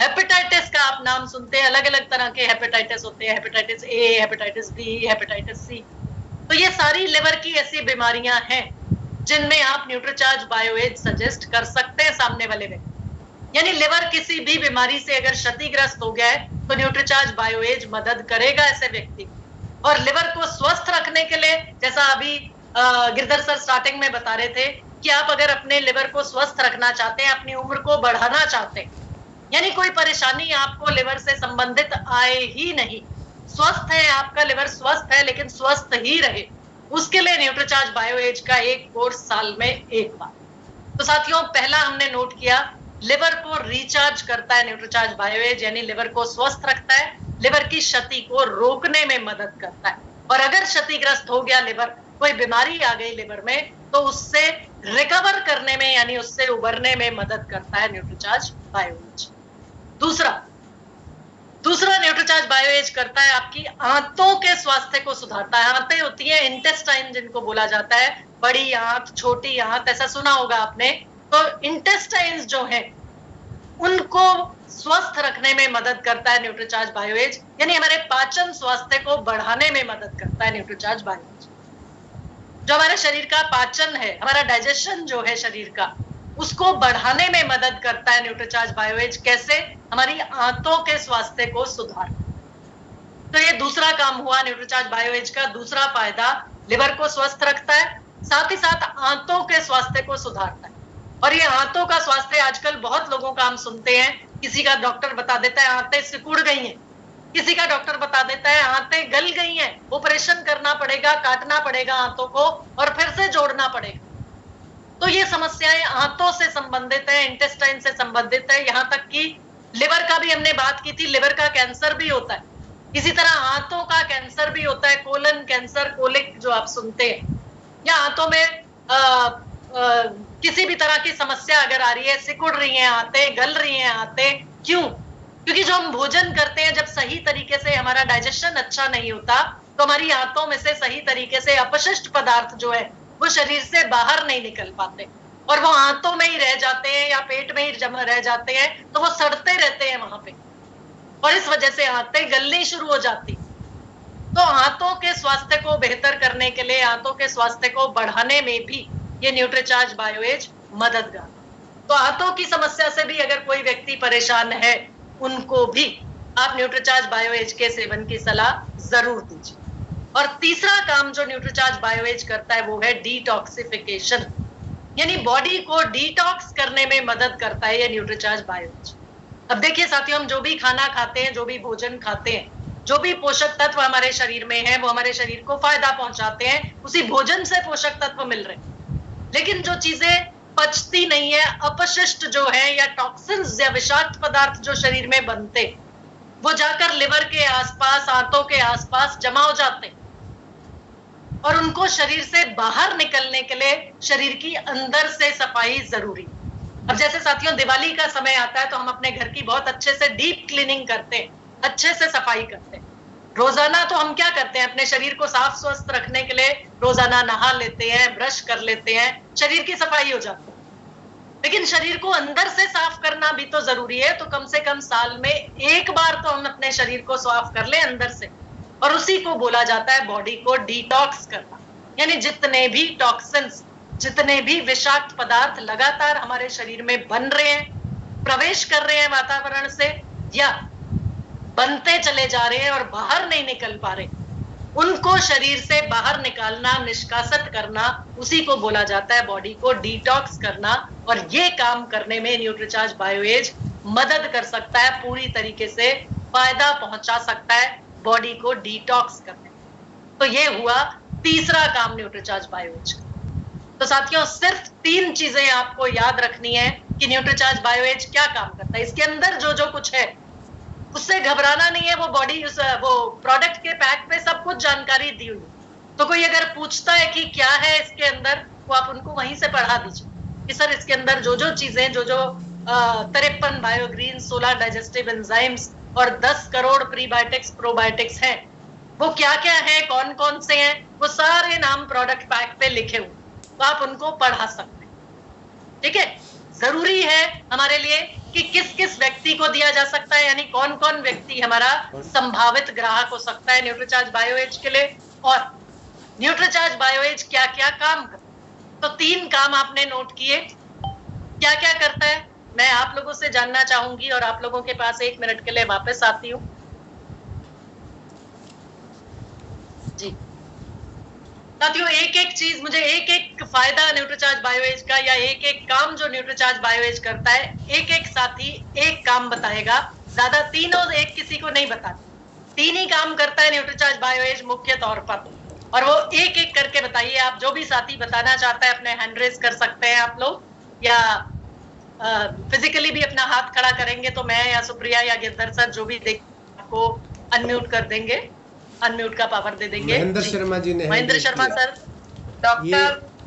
हेपेटाइटिस का आप नाम सुनते हैं, अलग अलग तरह के हेपेटाइटिस होते हैं, hepatitis A, hepatitis B, hepatitis C. तो ये सारी लिवर की ऐसी बीमारियां हैं जिनमें आप न्यूट्रीचार्ज बायोएज सजेस्ट कर सकते हैं सामने वाले व्यक्ति। यानी लिवर किसी भी बीमारी से अगर क्षतिग्रस्त हो गया है तो न्यूट्रीचार्ज बायोएज मदद करेगा ऐसे व्यक्ति। और लिवर को स्वस्थ रखने के लिए, जैसा अभी गिरधर सर स्टार्टिंग में बता रहे थे कि आप अगर अपने लिवर को स्वस्थ रखना चाहते हैं, अपनी उम्र को बढ़ाना चाहते हैं, यानी कोई परेशानी आपको लिवर से संबंधित आए ही नहीं, स्वस्थ है आपका लिवर, स्वस्थ है लेकिन स्वस्थ ही रहे, उसके लिए न्यूट्रीचार्ज बायोएज का एक कोर्स साल में एक बार। तो साथियों पहला हमने नोट किया, लिवर को रिचार्ज करता है न्यूट्रीचार्ज बायोएज, यानी लिवर को स्वस्थ रखता है, लिवर की क्षति को रोकने में मदद करता है। और अगर क्षतिग्रस्त हो गया लिवर, कोई बीमारी आ गई लिवर में, तो उससे रिकवर करने में यानी उससे उबरने में मदद करता है न्यूट्रीचार्ज बायोएज। दूसरा न्यूट्रीचार्ज बायोएज करता है आपकी आंतों के स्वास्थ्य को सुधारता है। आंतें होती है इंटेस्टाइन जिनको बोला जाता है, बड़ी आंत, छोटी आंत, ऐसा सुना होगा आपने। तो इंटेस्टाइन्स जो है उनको स्वस्थ रखने में मदद करता है न्यूट्रीचार्ज बायोएज, यानी हमारे पाचन स्वास्थ्य को बढ़ाने में मदद करता है न्यूट्रीचार्ज बायोएज। जो हमारे शरीर का पाचन है, हमारा डाइजेशन जो है शरीर का, उसको बढ़ाने में मदद करता है न्यूट्रीचार्ज बायोएज। कैसे? हमारी आंतों के स्वास्थ्य को सुधार। तो ये दूसरा काम हुआ न्यूट्रीचार्ज बायोएज का। दूसरा फायदा, लिवर को स्वस्थ रखता है, साथ ही साथ आंतों के स्वास्थ्य को सुधारता है। और ये आंतों का स्वास्थ्य, आजकल बहुत लोगों का हम सुनते हैं, किसी का डॉक्टर बता देता है आंतें सिकुड़ गई हैं, किसी का डॉक्टर बता देता है आंतें गल गई हैं, ऑपरेशन करना पड़ेगा, काटना पड़ेगा आंतों को और फिर से जोड़ना पड़ेगा। तो ये समस्याएं आंतों से संबंधित है, इंटेस्टाइन से संबंधित है। यहाँ तक कि लिवर का भी हमने बात की थी, लिवर का कैंसर भी होता है। इसी तरह आंतों का कैंसर भी होता है, कोलन कैंसर, कोलिक जो आप सुनते हैं, या आंतों में किसी भी तरह की समस्या अगर आ रही है, सिकुड़ रही हैं आंतें, गल रही हैं आंतें, क्यों? क्योंकि जो हम भोजन करते हैं, जब सही तरीके से हमारा डाइजेशन अच्छा नहीं होता, तो हमारी आंतों में से सही तरीके से अपशिष्ट पदार्थ जो है वो शरीर से बाहर नहीं निकल पाते और वो आंतों में ही रह जाते हैं या पेट में ही जमा रह जाते हैं, तो वो सड़ते रहते हैं वहां पे और इस वजह से आंतें गलनी शुरू हो जाती। तो आंतों के स्वास्थ्य को बेहतर करने के लिए, आंतों के स्वास्थ्य को बढ़ाने में भी ये न्यूट्रीचार्ज बायोएज मददगार। तो आंतों की समस्या से भी अगर कोई व्यक्ति परेशान है, उनको भी आप न्यूट्रीचार्ज बायोएज के सेवन की सलाह जरूर दीजिए। और तीसरा काम जो न्यूट्रीचार्ज बायोएज करता है वो है डिटॉक्सिफिकेशन, यानी बॉडी को डिटॉक्स करने में मदद करता है ये न्यूट्रीचार्ज बायोएज। अब देखिए साथियों, हम जो भी खाना खाते हैं, जो भी भोजन खाते हैं, जो भी पोषक तत्व हमारे शरीर में है, वो हमारे शरीर को फायदा पहुंचाते हैं, उसी भोजन से पोषक तत्व मिल रहे हैं। लेकिन जो चीजें पचती नहीं है, अपशिष्ट जो है या टॉक्सिन्स या विषाक्त पदार्थ जो शरीर में बनते, वो जाकर लिवर के आसपास, आंतों के आसपास जमा हो जाते हैं और उनको शरीर से बाहर निकलने के लिए शरीर की अंदर से सफाई जरूरी। अब जैसे साथियों दिवाली का समय आता है तो हम अपने घर की बहुत अच्छे से डीप क्लीनिंग करते हैं, अच्छे से सफाई करते हैं। रोजाना तो हम क्या करते हैं, अपने शरीर को साफ स्वस्थ रखने के लिए रोजाना नहा लेते हैं, ब्रश कर लेते हैं, शरीर की सफाई हो जाती है। लेकिन शरीर को अंदर से साफ करना भी तो जरूरी है। तो कम से कम साल में एक बार तो हम अपने शरीर को साफ कर लें अंदर से, और उसी को बोला जाता है बॉडी को डिटॉक्स करना। यानी जितने भी टॉक्सिन्स, जितने भी विषाक्त पदार्थ लगातार हमारे शरीर में बन रहे हैं, प्रवेश कर रहे हैं वातावरण से या बनते चले जा रहे हैं और बाहर नहीं निकल पा रहे, उनको शरीर से बाहर निकालना, निष्कासित करना, उसी को बोला जाता है बॉडी को डिटॉक्स करना। और ये काम करने में न्यूट्रीचार्ज बायोएज मदद कर सकता है, पूरी तरीके से फायदा पहुंचा सकता है बॉडी को डिटॉक्स करने। तो ये हुआ तीसरा काम न्यूट्रीचार्ज बायोएज का। तो साथियों सिर्फ 3 चीजें आपको याद रखनी है कि न्यूट्रीचार्ज बायोएज क्या काम करता है। इसके अंदर जो जो कुछ है उससे घबराना नहीं है, वो बॉडी वो प्रोडक्ट के पैक पे सब कुछ जानकारी दी हुई। तो कोई अगर पूछता है कि क्या है इसके अंदर, तो आप उनको वहीं से पढ़ा दीजिए कि सर इसके अंदर जो जो चीजें, जो जो 53 बायोग्रीन, 16 डाइजेस्टिव एंजाइम्स और 10 करोड़ प्रीबायोटिक्स, प्रोबायोटिक्स हैं, वो क्या क्या है, कौन कौन से हैं, वो सारे नाम प्रोडक्ट पैक पे लिखे हुए, तो आप उनको पढ़ा सकते हैं। ठीक है, जरूरी है हमारे लिए कि किस किस व्यक्ति को दिया जा सकता है, यानी कौन कौन व्यक्ति हमारा संभावित ग्राहक हो सकता है न्यूट्रीचार्ज बायोएज के लिए, और न्यूट्रीचार्ज बायोएज क्या क्या काम करता है। तो 3 काम आपने नोट किए, क्या क्या करता है मैं आप लोगों से जानना चाहूंगी और आप लोगों के पास 1 मिनट के लिए वापस आती हूँ। जी साथियों, एक एक चीज मुझे, एक एक फायदा न्यूट्रीचार्ज बायोएज का या एक एक काम जो न्यूट्रीचार्ज बायोएज करता है, एक एक साथी एक काम बताएगा, ज्यादा तीनों एक किसी को नहीं बताते। 3 ही काम करता है न्यूट्रीचार्ज बायोएज मुख्य तौर पर, और वो एक एक करके बताइए। आप जो भी साथी बताना चाहता है अपने हैंड रेज कर सकते हैं आप लोग, या फिजिकली भी अपना हाथ खड़ा करेंगे तो मैं या सुप्रिया या गिरधर सर जो भी देख आपको अनम्यूट कर देंगे, अनम्यूट का पावर दे देंगे। महेंद्र शर्मा जी ने, महेंद्र शर्मा सर,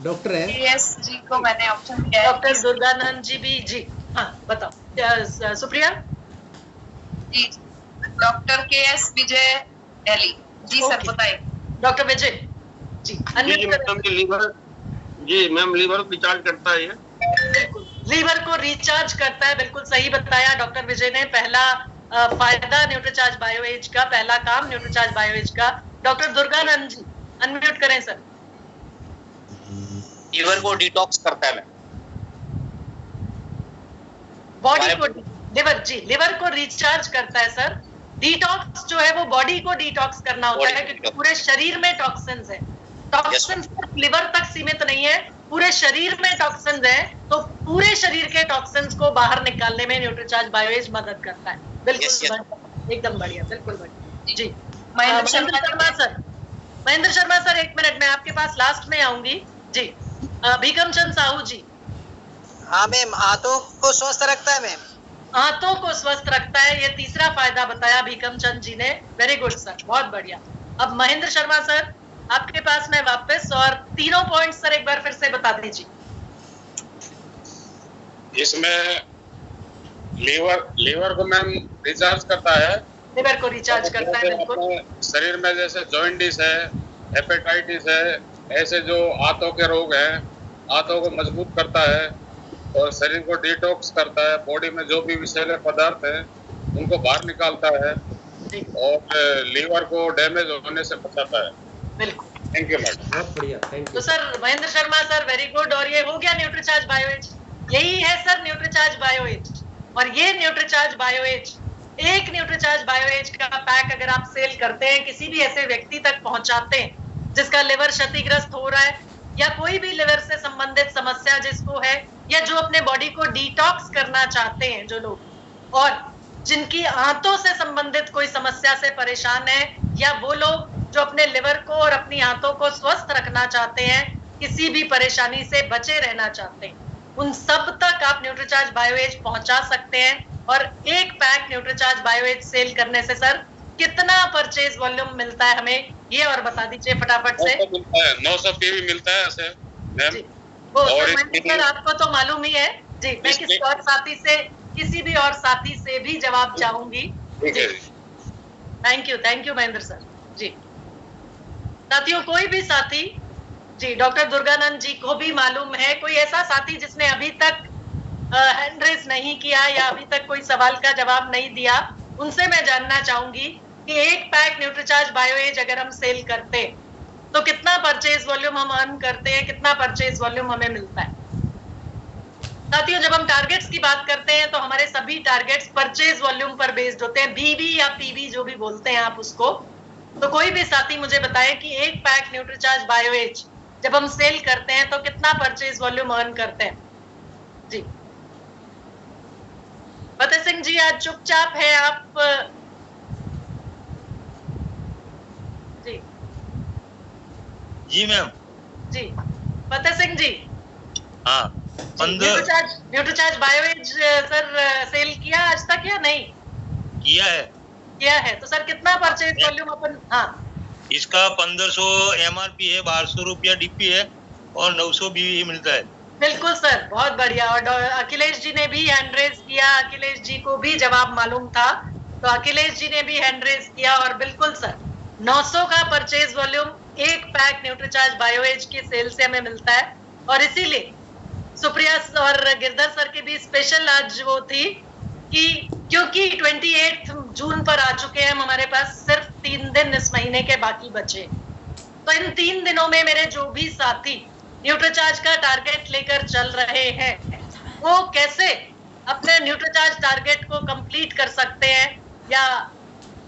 डॉक्टर है केएस जी को मैंने ऑप्शन दिया है। डॉक्टर दुर्गानंद जी भी, जी हाँ बताओ। सुप्रिया जी, डॉक्टर केएस विजय दिल्ली जी। सर बताइए। Doctor Vijay ji, ma'am liver को रिचार्ज करता है, बिल्कुल लीवर को रिचार्ज करता है, बिल्कुल सही बताया डॉक्टर विजय ने। पहला फायदा न्यूट्रीचार्ज बायोएज का, पहला काम न्यूट्रीचार्ज बायोएज का। डॉक्टर दुर्गानंद जी अनम्यूट करें सर। लीवर को डिटॉक्स करता है मैम, बॉडी को लिवर को रिचार्ज करता है सर। डिटॉक्स जो है वो बॉडी को डिटॉक्स करना होता है, क्योंकि पूरे शरीर में टॉक्सिन्स है। टॉक्सिन्स सिर्फ लिवर तक सीमित नहीं है, पूरे शरीर में टॉक्सिन्स है, तो पूरे शरीर के टॉक्सिन्स को बाहर निकालने में न्यूट्रीचार्ज बायोएज मदद करता है। बिल्कुल एकदम बढ़िया, बिल्कुल बढ़िया जी। महेंद्र शर्मा सर 1 मिनट में आपके पास लास्ट में आऊंगी जी। भीकम चंद साहू जी। हाँ मैम, हाथों को स्वस्थ रखता है मैम, हाथों को स्वस्थ रखता है, ये तीसरा फायदा बताया भीकम चंद जी ने। वेरी गुड सर, बहुत बढ़िया। अब महेंद्र शर्मा सर आपके पास मैं वापस, और तीनों पॉइंट सर एक बार फिर से बता दीजिए। इसमें लीवर को मैम रिचार्ज करता है, लिवर को रिचार्ज करता है बिल्कुल। शरीर में जैसे जॉइंटिस है, हेपेटाइटिस है, ऐसे जो आंतों के रोग हैं, आंतों को मजबूत करता है और शरीर को डिटॉक्स करता है। बॉडी में जो भी विषैले पदार्थ हैं उनको बाहर निकालता है और लीवर को डैमेज होने से बचाता है। बिल्कुल, थैंक यू मैडम, बहुत बढ़िया, थैंक यू। तो sir Mahendra Sharma sir very good, और ये हो गया न्यूट्रीचार्ज बायोएज। यही है सर न्यूट्रीचार्ज बायोएज, और ये न्यूट्रीचार्ज बायोएज, एक न्यूट्रीचार्ज बायोएज का पैक अगर आप सेल करते हैं, किसी भी ऐसे व्यक्ति तक पहुंचाते हैं जिसका लिवर क्षतिग्रस्त हो रहा है, या कोई भी लिवर से संबंधित समस्या जिसको है, या जो अपने बॉडी को डिटॉक्स करना चाहते हैं जो लोग, और जिनकी आंतों से संबंधित कोई समस्या से परेशान है, या वो लोग जो अपने लिवर को और अपनी आंतों को स्वस्थ रखना चाहते हैं, किसी भी परेशानी से बचे रहना चाहते हैं, उन सब तक आप न्यूट्रीचार्ज बायोएज पहुंचा सकते हैं। और एक पैक न्यूट्रीचार्ज बायोएज सेल करने से सर कितना परचेज वॉल्यूम मिलता है हमें, ये और बता दीजिए फटाफट से। 900 पीवी मिलता है ऐसे मैम। और सर आपको तो मालूम ही है जी, मैं किसी और साथी से, किसी भी और साथी से भी जवाब चाहूंगी। थैंक यू महेंद्र सर जी। साथियों, कोई भी साथी जी, डॉक्टर दुर्गानंद जी को भी मालूम है, कोई ऐसा साथी जिसने अभी तक हैंड रेज नहीं किया या अभी तक कोई सवाल का जवाब नहीं दिया, उनसे मैं जानना चाहूंगी कि एक पैक न्यूट्रीचार्ज बायोएज अगर हम सेल करते तो कितना परचेज वॉल्यूम हम अर्न करते हैं, कितना परचेज वॉल्यूम हमें मिलता है। साथियों, जब हम टारगेट्स की बात करते हैं तो हमारे सभी टारगेट्स परचेज वॉल्यूम पर बेस्ड होते हैं, बीवी या पीवी जो भी बोलते हैं आप उसको। तो कोई भी साथी मुझे बताए कि एक पैक न्यूट्रीचार्ज बायोएज जब हम सेल करते हैं तो कितना परचेज वॉल्यूम अर्न करते हैं जी। फतेह सिंह जी आज चुपचाप है आप जी। जी मैम। जी फतेह सिंह जी। हाँ, न्यूट्रीचार्ज बायोएज सर सेल किया आज तक या नहीं? किया है। तो सर कितना परचेज वॉल्यूम अपन? हाँ, इसका 1500 MRP है, 1200 रुपया DP है और 900 भी मिलता है। बिल्कुल सर, बहुत बढ़िया। और अखिलेश जी ने भी हैंड रेज किया, अखिलेश जी को भी जवाब मालूम था, तो अखिलेश जी ने भी हैंड रेज किया। और बिल्कुल सर, 900 का परचेज वॉल्यूम एक पैक न्यूट्रीचार्ज बायोएज की सेल से हमें मिलता है। और इसीलिए सुप्रिया और गिरधर सर की भी स्पेशल आज वो थी कि क्योंकि 28 जून पर आ चुके हैं, हमारे पास सिर्फ 3 दिन इस महीने के बाकी बचे, तो इन 3 दिनों में मेरे जो भी साथी न्यूट्रीचार्ज का टारगेट लेकर चल रहे हैं, वो कैसे अपने न्यूट्रीचार्ज टारगेट को कंप्लीट कर सकते हैं, या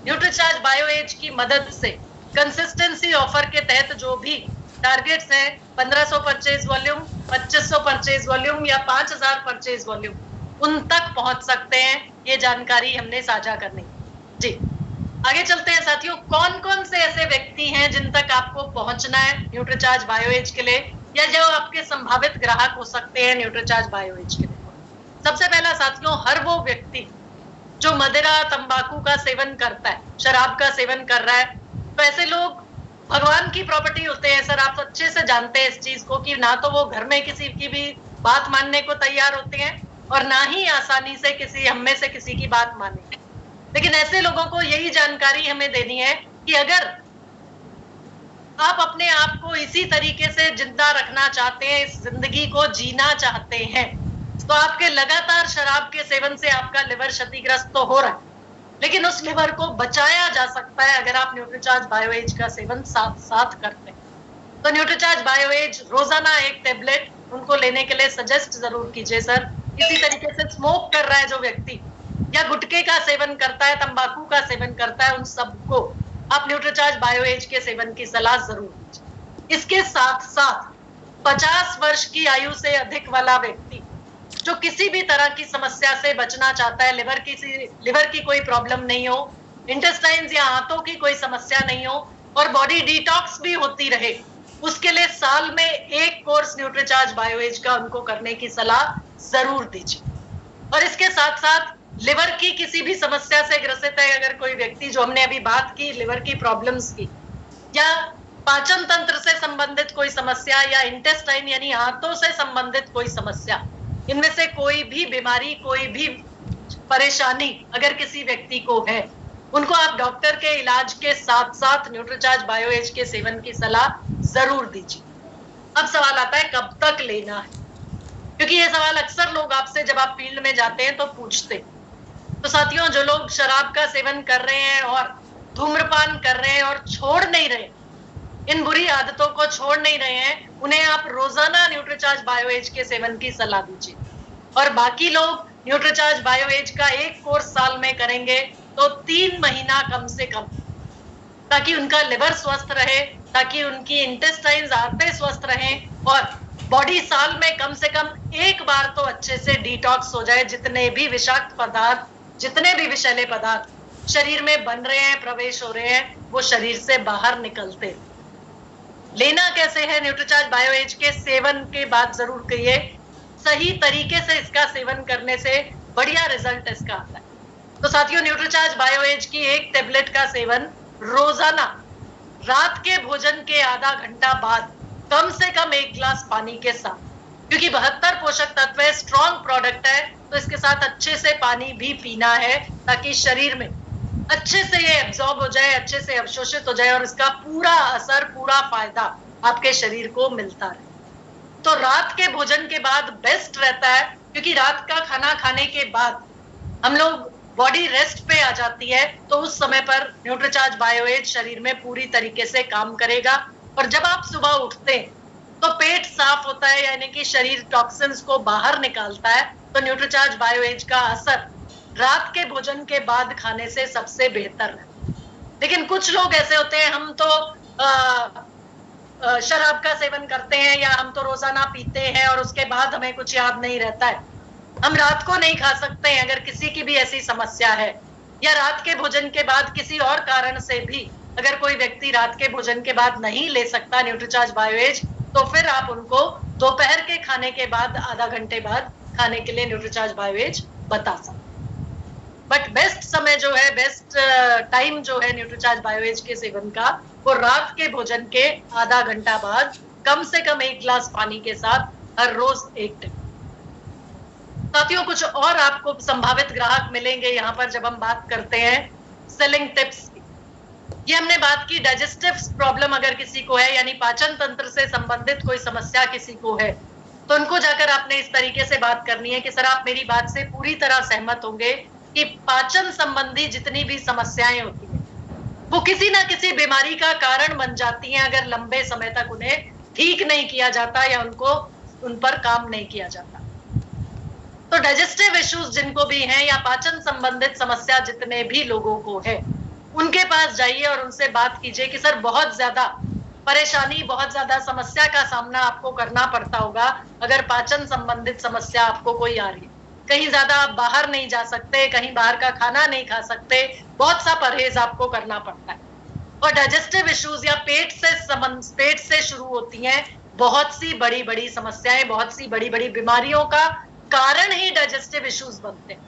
न्यूट्रीचार्ज बायोएज की मदद से कंसिस्टेंसी ऑफर के तहत जो भी टारगेट्स हैं, 1500 परचेज वॉल्यूम, 2500 परचेज वॉल्यूम या 5000 परचेज वॉल्यूम, उन तक पहुंच सकते हैं। ये जानकारी हमने साझा करनी जी। आगे चलते हैं साथियों, कौन कौन से ऐसे व्यक्ति हैं जिन तक आपको पहुंचना है न्यूट्रीचार्ज बायोएज के लिए, या जो आपके संभावित ग्राहक हो सकते हैं न्यूट्रीचार्ज बायोएज के लिए। सबसे पहला साथियों, हर वो व्यक्ति जो मदिरा तंबाकू का सेवन करता है, शराब का सेवन कर रहा है, तो ऐसे लोग भगवान की प्रॉपर्टी होते हैं सर। आप अच्छे से जानते हैं इस चीज को कि ना तो वो घर में किसी की भी बात मानने को तैयार होते हैं और ना ही आसानी से किसी हम में से किसी की बात माने। लेकिन ऐसे लोगों को यही जानकारी हमें देनी है कि अगर आप अपने आप को इसी तरीके से जिंदा रखना चाहते हैं, इस जिंदगी को जीना चाहते हैं, तो आपके लगातार शराब के सेवन से आपका लिवर क्षतिग्रस्त तो हो रहा है, लेकिन उस लिवर को बचाया जा सकता है अगर आप न्यूट्रीचार्ज बायोएज का सेवन साथ साथ करते हैं। तो न्यूट्रीचार्ज बायोएज रोजाना एक टेबलेट उनको लेने के लिए सजेस्ट जरूर कीजिए सर। इसी तरीके से स्मोक कर रहा है जो व्यक्ति या गुटखे का सेवन करता है, तंबाकू का सेवन करता है, उन सबको आप न्यूट्रीचार्ज बायोएज के सेवन की सलाह जरूर दीजिए। इसके साथ साथ 50 वर्ष की आयु से अधिक वाला व्यक्ति जो किसी भी तरह की समस्या से बचना चाहता है, लिवर की कोई प्रॉब्लम नहीं हो, इंटेस्टाइन्स या हाथों की कोई समस्या नहीं हो और बॉडी डिटॉक्स भी होती रहे, उसके लिए साल में एक कोर्स न्यूट्रीचार्ज बायोएज का उनको करने की सलाह जरूर दीजिए। और इसके साथ साथ लिवर की किसी भी समस्या से ग्रसित है अगर कोई व्यक्ति, जो हमने अभी बात की लिवर की प्रॉब्लम्स की, या पाचन तंत्र से संबंधित कोई समस्या या इंटेस्टाइन यानी हाथों से संबंधित कोई समस्या, इनमें से कोई भी बीमारी, कोई भी परेशानी अगर किसी व्यक्ति को है, उनको आप डॉक्टर के इलाज के साथ साथ न्यूट्रीचार्ज बायोएज के सेवन की सलाह जरूर दीजिए। अब सवाल आता है कब तक लेना है, क्योंकि ये सवाल अक्सर लोग आपसे जब आप फील्ड में जाते हैं तो पूछते हैं। तो साथियों, जो लोग शराब का सेवन कर रहे हैं और धूम्रपान कर रहे हैं और छोड़ नहीं रहे, इन बुरी आदतों को छोड़ नहीं रहे हैं, उन्हें आप रोजाना न्यूट्रीचार्ज बायोएज के सेवन की सलाह दीजिए। और बाकी लोग न्यूट्रीचार्ज बायोएज का एक कोर्स साल में करेंगे तो 3 महीना कम से कम, ताकि उनका लिवर स्वस्थ रहे, ताकि उनकी इंटेस्टाइन्स आते स्वस्थ रहें और बॉडी साल में कम से कम एक बार तो अच्छे से डिटॉक्स हो जाए। जितने भी विषाक्त पदार्थ, जितने भी विषैले पदार्थ शरीर में बन रहे हैं, प्रवेश हो रहे हैं, वो शरीर से बाहर निकलते। लेना कैसे है न्यूट्रीचार्ज बायोएज के सेवन के बाद जरूर कहिए। सही तरीके से इसका सेवन करने से बढ़िया रिजल्ट इसका आता है। तो साथियों, न्यूट्रीचार्ज बायोएज की एक टेबलेट का सेवन रोजाना रात के भोजन के आधा घंटा बाद कम से कम 1 गिलास पानी के साथ, क्योंकि 72 पोषक तत्व है, स्ट्रॉन्ग प्रोडक्ट है, तो इसके साथ अच्छे से पानी भी पीना है ताकि शरीर में अच्छे से ये एब्जॉर्ब हो जाए, अच्छे से अवशोषित हो जाए और इसका पूरा असर, पूरा फायदा आपके शरीर को मिलता रहे। तो रात के भोजन के बाद बेस्ट रहता है, क्योंकि रात का खाना खाने के बाद हम लोग बॉडी रेस्ट पे आ जाती है, तो उस समय पर न्यूट्रीचार्ज बायोएज शरीर में पूरी तरीके से काम करेगा। और जब आप सुबह उठते हैं तो पेट साफ होता है, यानी कि शरीर टॉक्सिन्स को बाहर निकालता है। तो न्यूट्रीचार्ज बायोएज का असर रात के भोजन के बाद खाने से सबसे बेहतर है। लेकिन कुछ लोग ऐसे होते हैं, हम तो शराब का सेवन करते हैं या हम तो रोजाना पीते हैं और उसके बाद हमें कुछ याद नहीं रहता है, हम रात को नहीं खा सकते हैं। अगर किसी की भी ऐसी समस्या है या रात के भोजन के बाद किसी और कारण से भी अगर कोई व्यक्ति रात के भोजन के बाद नहीं ले सकता न्यूट्रीचार्ज बायोएज, तो फिर आप उनको दोपहर के खाने के बाद आधा घंटे बाद खाने के लिए न्यूट्रीचार्ज बायोएज बता सकते। बट बेस्ट समय जो है, बेस्ट टाइम जो है न्यूट्रीचार्ज बायोएज के सेवन का, वो रात के भोजन के आधा घंटा बाद कम से कम 1 गिलास पानी के साथ हर रोज 1 टिप। साथियों, कुछ और आपको संभावित ग्राहक मिलेंगे यहाँ पर जब हम बात करते हैं सेलिंग टिप्स की। ये हमने बात की डाइजेस्टिव प्रॉब्लम अगर किसी को है, यानी पाचन तंत्र से संबंधित कोई समस्या किसी को है, तो उनको जाकर आपने इस तरीके से बात करनी है कि सर आप मेरी बात से पूरी तरह सहमत होंगे कि पाचन संबंधी जितनी भी समस्याएं होती हैं वो किसी ना किसी बीमारी का कारण बन जाती हैं अगर लंबे समय तक उन्हें ठीक नहीं किया जाता या उन पर काम नहीं किया जाता। तो डाइजेस्टिव इश्यूज जिनको भी हैं या पाचन संबंधित समस्या जितने भी लोगों को है, उनके पास जाइए और उनसे बात कीजिए कि सर बहुत ज्यादा परेशानी, बहुत ज्यादा समस्या का सामना आपको करना पड़ता होगा अगर पाचन संबंधित समस्या आपको कोई आ रही है। कहीं ज्यादा आप बाहर नहीं जा सकते, कहीं बाहर का खाना नहीं खा सकते, बहुत सा परहेज आपको करना पड़ता है। और डाइजेस्टिव इश्यूज या पेट से शुरू होती हैं बहुत सी बड़ी बड़ी समस्याएं, बहुत सी बड़ी बड़ी बीमारियों का कारण ही डाइजेस्टिव इश्यूज बनते हैं।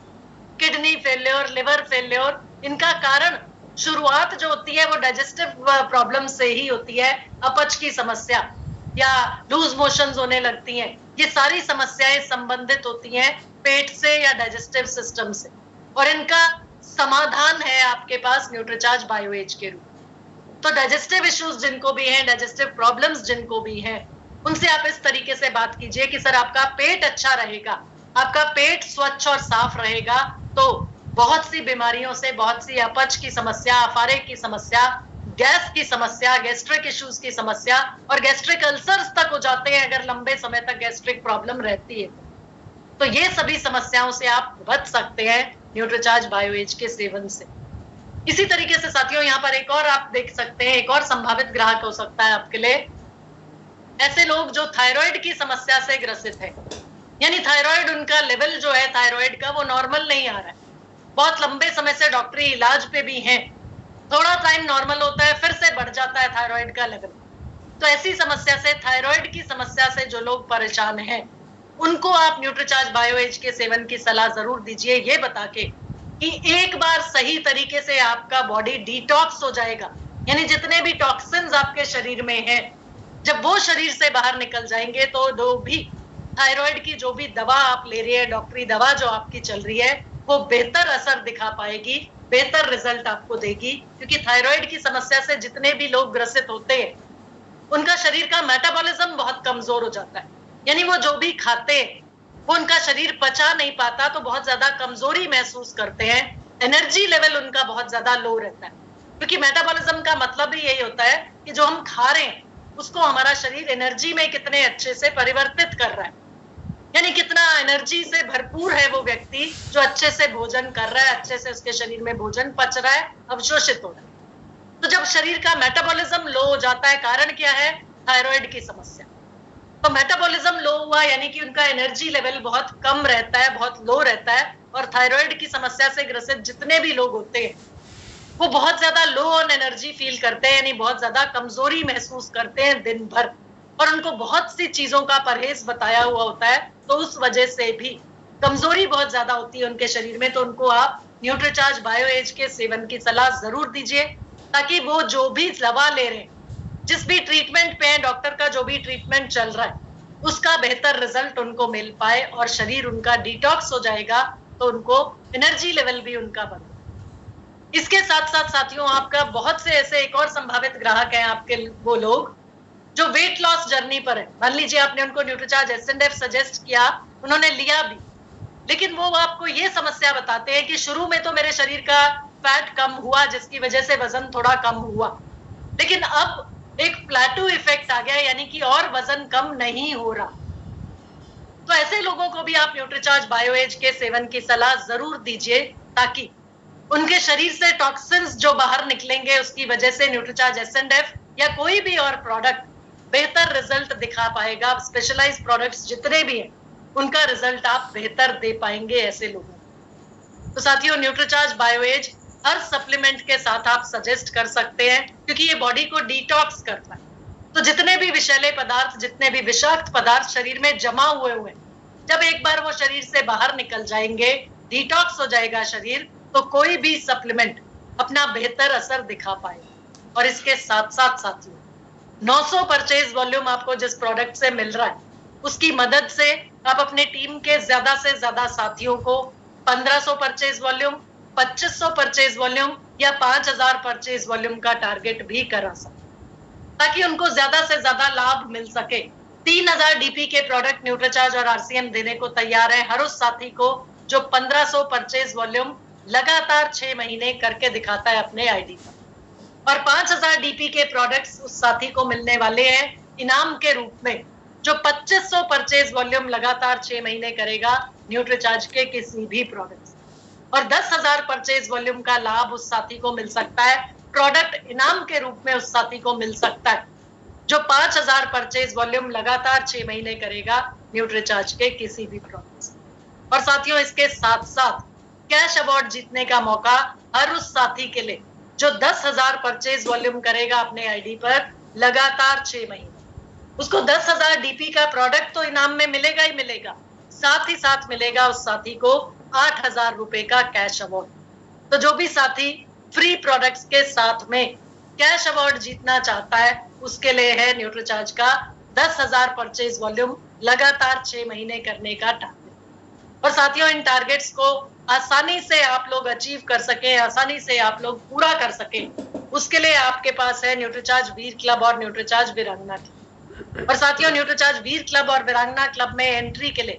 किडनी फेल्योर, लिवर फेल्योर, इनका कारण शुरुआत जो होती है वो डाइजेस्टिव प्रॉब्लम से ही होती है। अपच की समस्या या लूज मोशंस होने लगती हैं, ये सारी समस्याएं संबंधित होती हैं पेट से या डाइजेस्टिव सिस्टम से, और इनका समाधान है आपके पास न्यूट्रीचार्ज बायोएज के रूप। तो डाइजेस्टिव इश्यूज जिनको भी हैं, डाइजेस्टिव प्रॉब्लम्स जिनको भी हैं, उनसे आप इस तरीके से बात कीजिए कि सर आपका पेट अच्छा रहेगा, आपका पेट स्वच्छ और साफ रहेगा तो बहुत सी बीमारियों से, बहुत सी अपच की समस्या, अफारे की समस्या गैस की समस्या, गैस्ट्रिक इश्यूज की समस्या और गैस्ट्रिक अल्सर्स तक हो जाते हैं अगर लंबे समय तक गैस्ट्रिक प्रॉब्लम रहती है। तो ये सभी समस्याओं से आप बच सकते हैं न्यूट्रीचार्ज बायोएज के सेवन से। इसी तरीके से साथियों यहाँ पर एक और आप देख सकते हैं, एक और संभावित ग्राहक हो सकता है आपके लिए, ऐसे लोग जो थायराइड की समस्या से ग्रसित है, यानी थायराइड उनका लेवल जो है थायराइड का वो नॉर्मल नहीं आ रहा है, बहुत लंबे समय से डॉक्टरी इलाज पे भी हैं, थोड़ा टाइम नॉर्मल होता है फिर से बढ़ जाता है थायराइड का लेवल। तो ऐसी समस्या से, थायराइड की समस्या से जो लोग परेशान हैं उनको आप न्यूट्रीचार्ज बायोएज के सेवन की सलाह जरूर दीजिए, ये बता के कि एक बार सही तरीके से आपका बॉडी डिटॉक्स हो जाएगा, यानी जितने भी टॉक्सिन्स आपके शरीर में हैं जब वो शरीर से बाहर निकल जाएंगे तो जो भी थायराइड की जो भी दवा आप ले रही है, डॉक्टरी दवा जो आपकी चल रही है, वो बेहतर असर दिखा पाएगी, बेहतर रिजल्ट आपको देगी। क्योंकि थायराइड की समस्या से जितने भी लोग ग्रसित होते हैं उनका शरीर का मेटाबॉलिज्म बहुत कमजोर हो जाता है, यानी वो जो भी खाते हैं वो उनका शरीर पचा नहीं पाता, तो बहुत ज्यादा कमजोरी महसूस करते हैं, एनर्जी लेवल उनका बहुत ज्यादा लो रहता है। क्योंकि मेटाबॉलिज्म का मतलब ही यही होता है कि जो हम खा रहे हैं उसको हमारा शरीर एनर्जी में कितने अच्छे से परिवर्तित कर रहा है, यानी कितना एनर्जी से भरपूर है वो व्यक्ति जो अच्छे से भोजन कर रहा है, अच्छे से उसके शरीर में भोजन पच रहा है, अवशोषित हो रहा है। तो जब शरीर का मेटाबॉलिज्म लो हो जाता है, कारण क्या है? थायराइड की समस्या। तो मेटाबॉलिज्म लो हुआ यानी कि उनका एनर्जी लेवल बहुत कम रहता है, बहुत लो रहता है, और थायराइड की समस्या से ग्रसित जितने भी लोग होते हैं वो बहुत ज्यादा लो ऑन एनर्जी फील करते हैं, यानी बहुत ज्यादा कमजोरी महसूस करते हैं दिन भर, और उनको बहुत सी चीजों का परहेज बताया हुआ होता है, तो उस वजह से भी कमजोरी बहुत ज्यादा होती है उनके शरीर में। तो उनको आप न्यूट्रीचार्ज बायोएज के सेवन की सलाह जरूर दीजिए, ताकि वो जो भी दवा ले रहे हैं, जिस भी ट्रीटमेंट पे है, डॉक्टर का जो भी ट्रीटमेंट चल रहा है, उसका बेहतर रिजल्ट उनको मिल पाए और शरीर उनका डिटॉक्स हो जाएगा, तो उनको एनर्जी लेवल भी उनका बढ़े। इसके साथ साथ साथियों, आपका बहुत से ऐसे एक और संभावित ग्राहक हैं आपके, वो लोग जो वेट लॉस जर्नी पर है। मान लीजिए आपने उनको न्यूट्रीचार्ज एस&एफ सजेस्ट किया, उन्होंने लिया भी, लेकिन वो आपको ये समस्या बताते हैं कि शुरू में तो मेरे शरीर का फैट कम हुआ जिसकी वजह से वजन थोड़ा कम हुआ, लेकिन अब एक प्लेटू इफेक्ट आ गया, यानी कि और वजन कम नहीं हो रहा। तो ऐसे लोगों को भी आप न्यूट्रीचार्ज बायोएज के सेवन की सलाह जरूर दीजिए, ताकि उनके शरीर से टॉक्सिन्स जो बाहर निकलेंगे उसकी वजह से न्यूट्रीचार्ज एस&एफ या कोई भी और प्रोडक्ट बेहतर रिजल्ट दिखा पाएगा। स्पेशलाइज्ड प्रोडक्ट्स जितने भी हैं उनका रिजल्ट आप बेहतर दे पाएंगे ऐसे लोगों को। तो साथियों, न्यूट्रीचार्ज बायोएज हर सप्लीमेंट के साथ आप सजेस्ट कर सकते हैं, क्योंकि ये बॉडी को डिटॉक्स करता है। तो जितने भी विषैले पदार्थ, जितने भी विषाक्त पदार्थ शरीर में जमा हुए हुए, जब एक बार वो शरीर से बाहर निकल जाएंगे, डिटॉक्स हो जाएगा शरीर, तो कोई भी सप्लीमेंट अपना बेहतर असर दिखा पाएगा। और इसके साथ साथ साथियों, 900 परचेज वॉल्यूम आपको जिस प्रोडक्ट से मिल रहा है, उसकी मदद से आप अपने टीम के ज्यादा से ज्यादा साथियों को 1500 परचेज वॉल्यूम, 2500 परचेज वॉल्यूम या 5000 परचेज वॉल्यूम का टारगेट भी करा सकते, ताकि उनको ज्यादा से ज्यादा लाभ मिल सके। 3000 डीपी के प्रोडक्ट न्यूट्रीचार्ज और आरसीएम देने को तैयार है हर उस साथी को जो 1500 परचेज वॉल्यूम लगातार 6 महीने करके दिखाता है अपने आईडी पर, और 5000 डीपी के प्रोडक्ट्स उस साथी को मिलने वाले हैं इनाम के रूप में जो 2500 परचेज वॉल्यूम लगातार 6 महीने करेगा न्यूट्रीचार्ज के किसी भी प्रोडक्ट, और 10,000 परचेज वॉल्यूम का लाभ उस साथी को मिल सकता है, प्रोडक्ट इनाम के रूप में उस साथी को मिल सकता है जो 5000 परचेज वॉल्यूम लगातार 6 महीने करेगा न्यूट्रीचार्ज के किसी भी प्रोडक्ट। और साथियों, इसके साथ साथ कैश अवार्ड जीतने का मौका हर उस साथी के लिए जो 10,000 परचेज वॉल्यूम करेगा अपने आईडी पर लगातार 6 महीने। उसको 10,000 डीपी का प्रोडक्ट तो इनाम में मिलेगा ही मिलेगा, साथ ही साथ मिलेगा उस साथी को 8,000 रुपए का कैश अवार्ड। तो जो भी साथी फ्री प्रोडक्ट्स के साथ में कैश अवार्ड जीतना चाहता है, उसके लिए है न्यूट्रीचार्ज का 10,000 परचेज वॉल्यूम लगातार 6 महीने करने का टारगेट। और साथियों, इन टारगेट्स को आसानी से आप लोग अचीव कर सके, आसानी से आप लोग पूरा कर सके, उसके लिए आपके पास है न्यूट्रीचार्ज वीर क्लब और न्यूट्रीचार्ज वीरांगना क्लब। और साथियों, न्यूट्रीचार्ज वीर क्लब और वीरांगना क्लब में एंट्री के लिए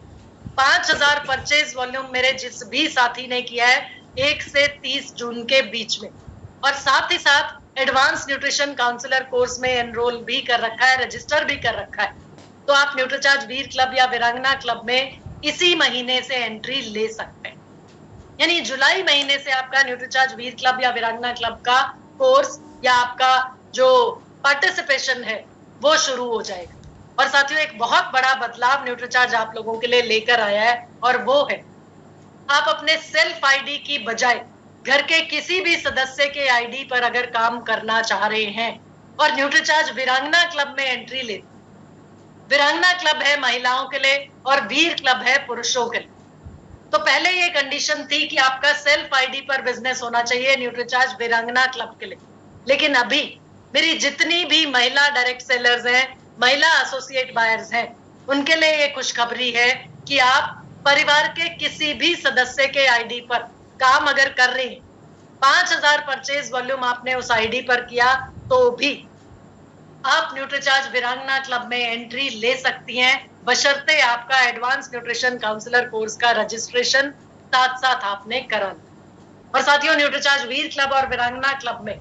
5000 परचेज वॉल्यूम मेरे जिस भी साथी ने किया है 1 से 30 जून के बीच में, और साथ ही साथ एडवांस न्यूट्रिशन काउंसलर कोर्स में एनरोल भी कर रखा है, रजिस्टर भी कर रखा है, तो आप न्यूट्रीचार्ज वीर क्लब या वीरांगना क्लब में इसी महीने से एंट्री ले सकते हैं। यानी जुलाई महीने से आपका न्यूट्रीचार्ज वीर क्लब या वीरांगना क्लब का कोर्स या आपका जो पार्टिसिपेशन है वो शुरू हो जाएगा। और साथियों, एक बहुत बड़ा बदलाव न्यूट्रीचार्ज आप लोगों के लिए लेकर आया है, और वो है आप अपने सेल्फ आईडी की बजाय घर के किसी भी सदस्य के आईडी पर अगर काम करना चाह रहे हैं और न्यूट्रीचार्ज वीरांगना क्लब में एंट्री ले, वीरांगना क्लब है महिलाओं के लिए और वीर क्लब है पुरुषों के लिए, तो पहले ये कंडीशन थी कि आपका सेल्फ आईडी पर बिजनेस होना चाहिए न्यूट्रीचार्ज वीरांगना क्लब के लिए। लेकिन अभी मेरी जितनी भी महिला डायरेक्ट सेलर्स हैं, महिला एसोसिएट बायर्स हैं, उनके लिए ये खुशखबरी है कि आप परिवार के किसी भी सदस्य के आईडी पर काम अगर कर रहे हैं, 5000 परचेज वॉल्यूम आपने उस आईडी पर किया, तो भी आप न्यूट्रीचार्ज वीरांगना क्लब में एंट्री ले सकती हैं, बशर्ते आपका एडवांस न्यूट्रिशन काउंसलर कोर्स का रजिस्ट्रेशन साथ साथ आपने करा। और साथियों, न्यूट्रीचार्ज वीर क्लब और वीरांगना क्लब में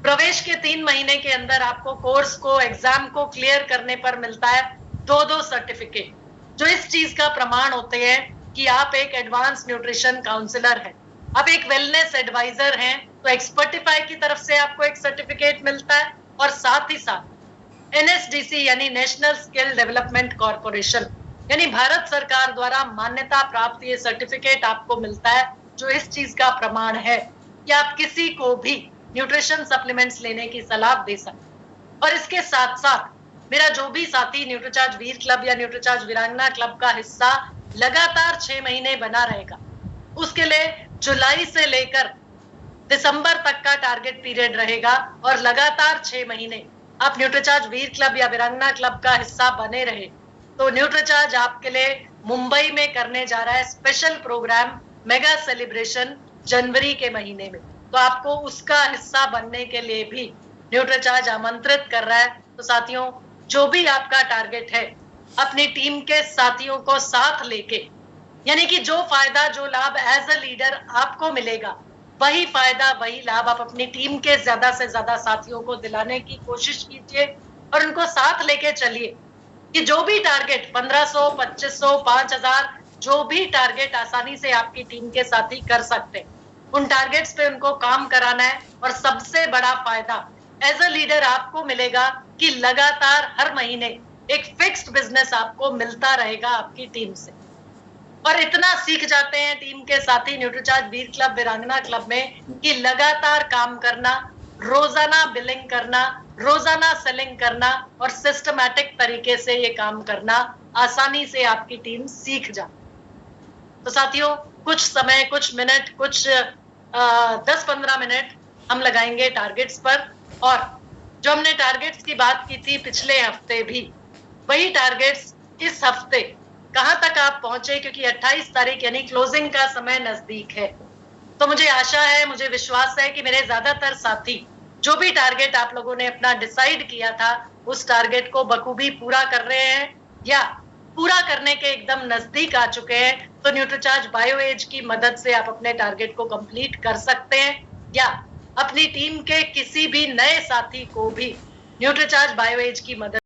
प्रवेश के 3 महीने के अंदर आपको कोर्स को, एग्जाम को क्लियर करने पर मिलता है 2 सर्टिफिकेट, जो इस चीज का प्रमाण होते हैं कि आप एक एडवांस न्यूट्रिशन काउंसलर हैं, आप एक वेलनेस एडवाइजर हैं। तो एक्सपर्टिफाई की तरफ से आपको एक सर्टिफिकेट मिलता है, और साथ ही साथ NSDC यानी नेशनल स्किल डेवलपमेंट कॉर्पोरेशन यानी भारत सरकार द्वारा मान्यता प्राप्त ये सर्टिफिकेट आपको मिलता है, जो इस चीज का प्रमाण है कि आप किसी को भी न्यूट्रिशन सप्लीमेंट्स लेने की सलाह दे सकते। और इसके साथ साथ मेरा जो भी साथी न्यूट्रीचार्ज वीर क्लब या न्यूट्रीचार्ज वीरांगना क्लब का हिस्सा लगातार 6 महीने बना रहेगा, उसके लिए जुलाई से लेकर दिसंबर तक का टारगेट पीरियड रहेगा, और लगातार 6 महीने आप न्यूट्रीचार्ज वीर क्लब या वीरांगना क्लब का हिस्सा बने रहे, तो न्यूट्रीचार्ज आपके लिए मुंबई में करने जा रहा है स्पेशल प्रोग्राम मेगा सेलिब्रेशन जनवरी के महीने में। तो आपको उसका हिस्सा बनने के लिए भी न्यूट्रीचार्ज आमंत्रित कर रहा है। तो साथियों, जो भी आपका टारगेट है, अपनी टीम के साथियों को साथ लेके, यानी कि जो फायदा, जो लाभ एज अ लीडर आपको मिलेगा, वही फायदा, वही लाभ आप अपनी टीम के ज्यादा से ज्यादा साथियों को दिलाने की कोशिश कीजिए, और उनको साथ लेके चलिए कि जो भी टारगेट 1500, 2500, 5000, जो भी टारगेट आसानी से आपकी टीम के साथी कर सकते हैं, उन टारगेट्स पे उनको काम कराना है। और सबसे बड़ा फायदा एज अ लीडर आपको मिलेगा कि लगातार हर महीने एक फिक्स्ड बिजनेस आपको मिलता रहेगा आपकी टीम से। और इतना सीख जाते हैं टीम के साथी न्यूट्रीचार्ज वीर क्लब, वीरांगना क्लब में कि लगातार काम करना, रोजाना बिलिंग करना, रोजाना सेलिंग करना और सिस्टमैटिक तरीके से ये काम करना आसानी से आपकी टीम सीख जाती। तो साथियों, कुछ समय, कुछ मिनट, कुछ 10-15 मिनट हम लगाएंगे टारगेट्स पर। और जो हमने टारगेट्स की बात की थी पिछले हफ्ते भी, वही टारगेट्स इस हफ्ते कहां तक आप पहुंचे, क्योंकि 28 तारीख यानी क्लोजिंग का समय नजदीक है। तो मुझे आशा है, मुझे विश्वास है कि मेरे ज्यादातर साथी जो भी टारगेट आप लोगों ने अपना डिसाइड किया था, उस टारगेट को बखूबी पूरा कर रहे हैं या पूरा करने के एकदम नजदीक आ चुके हैं। तो न्यूट्रीचार्ज बायो एज की मदद से आप अपने टारगेट को कंप्लीट कर सकते हैं, या अपनी टीम के किसी भी नए साथी को भी न्यूट्रीचार्ज बायो एज की मदद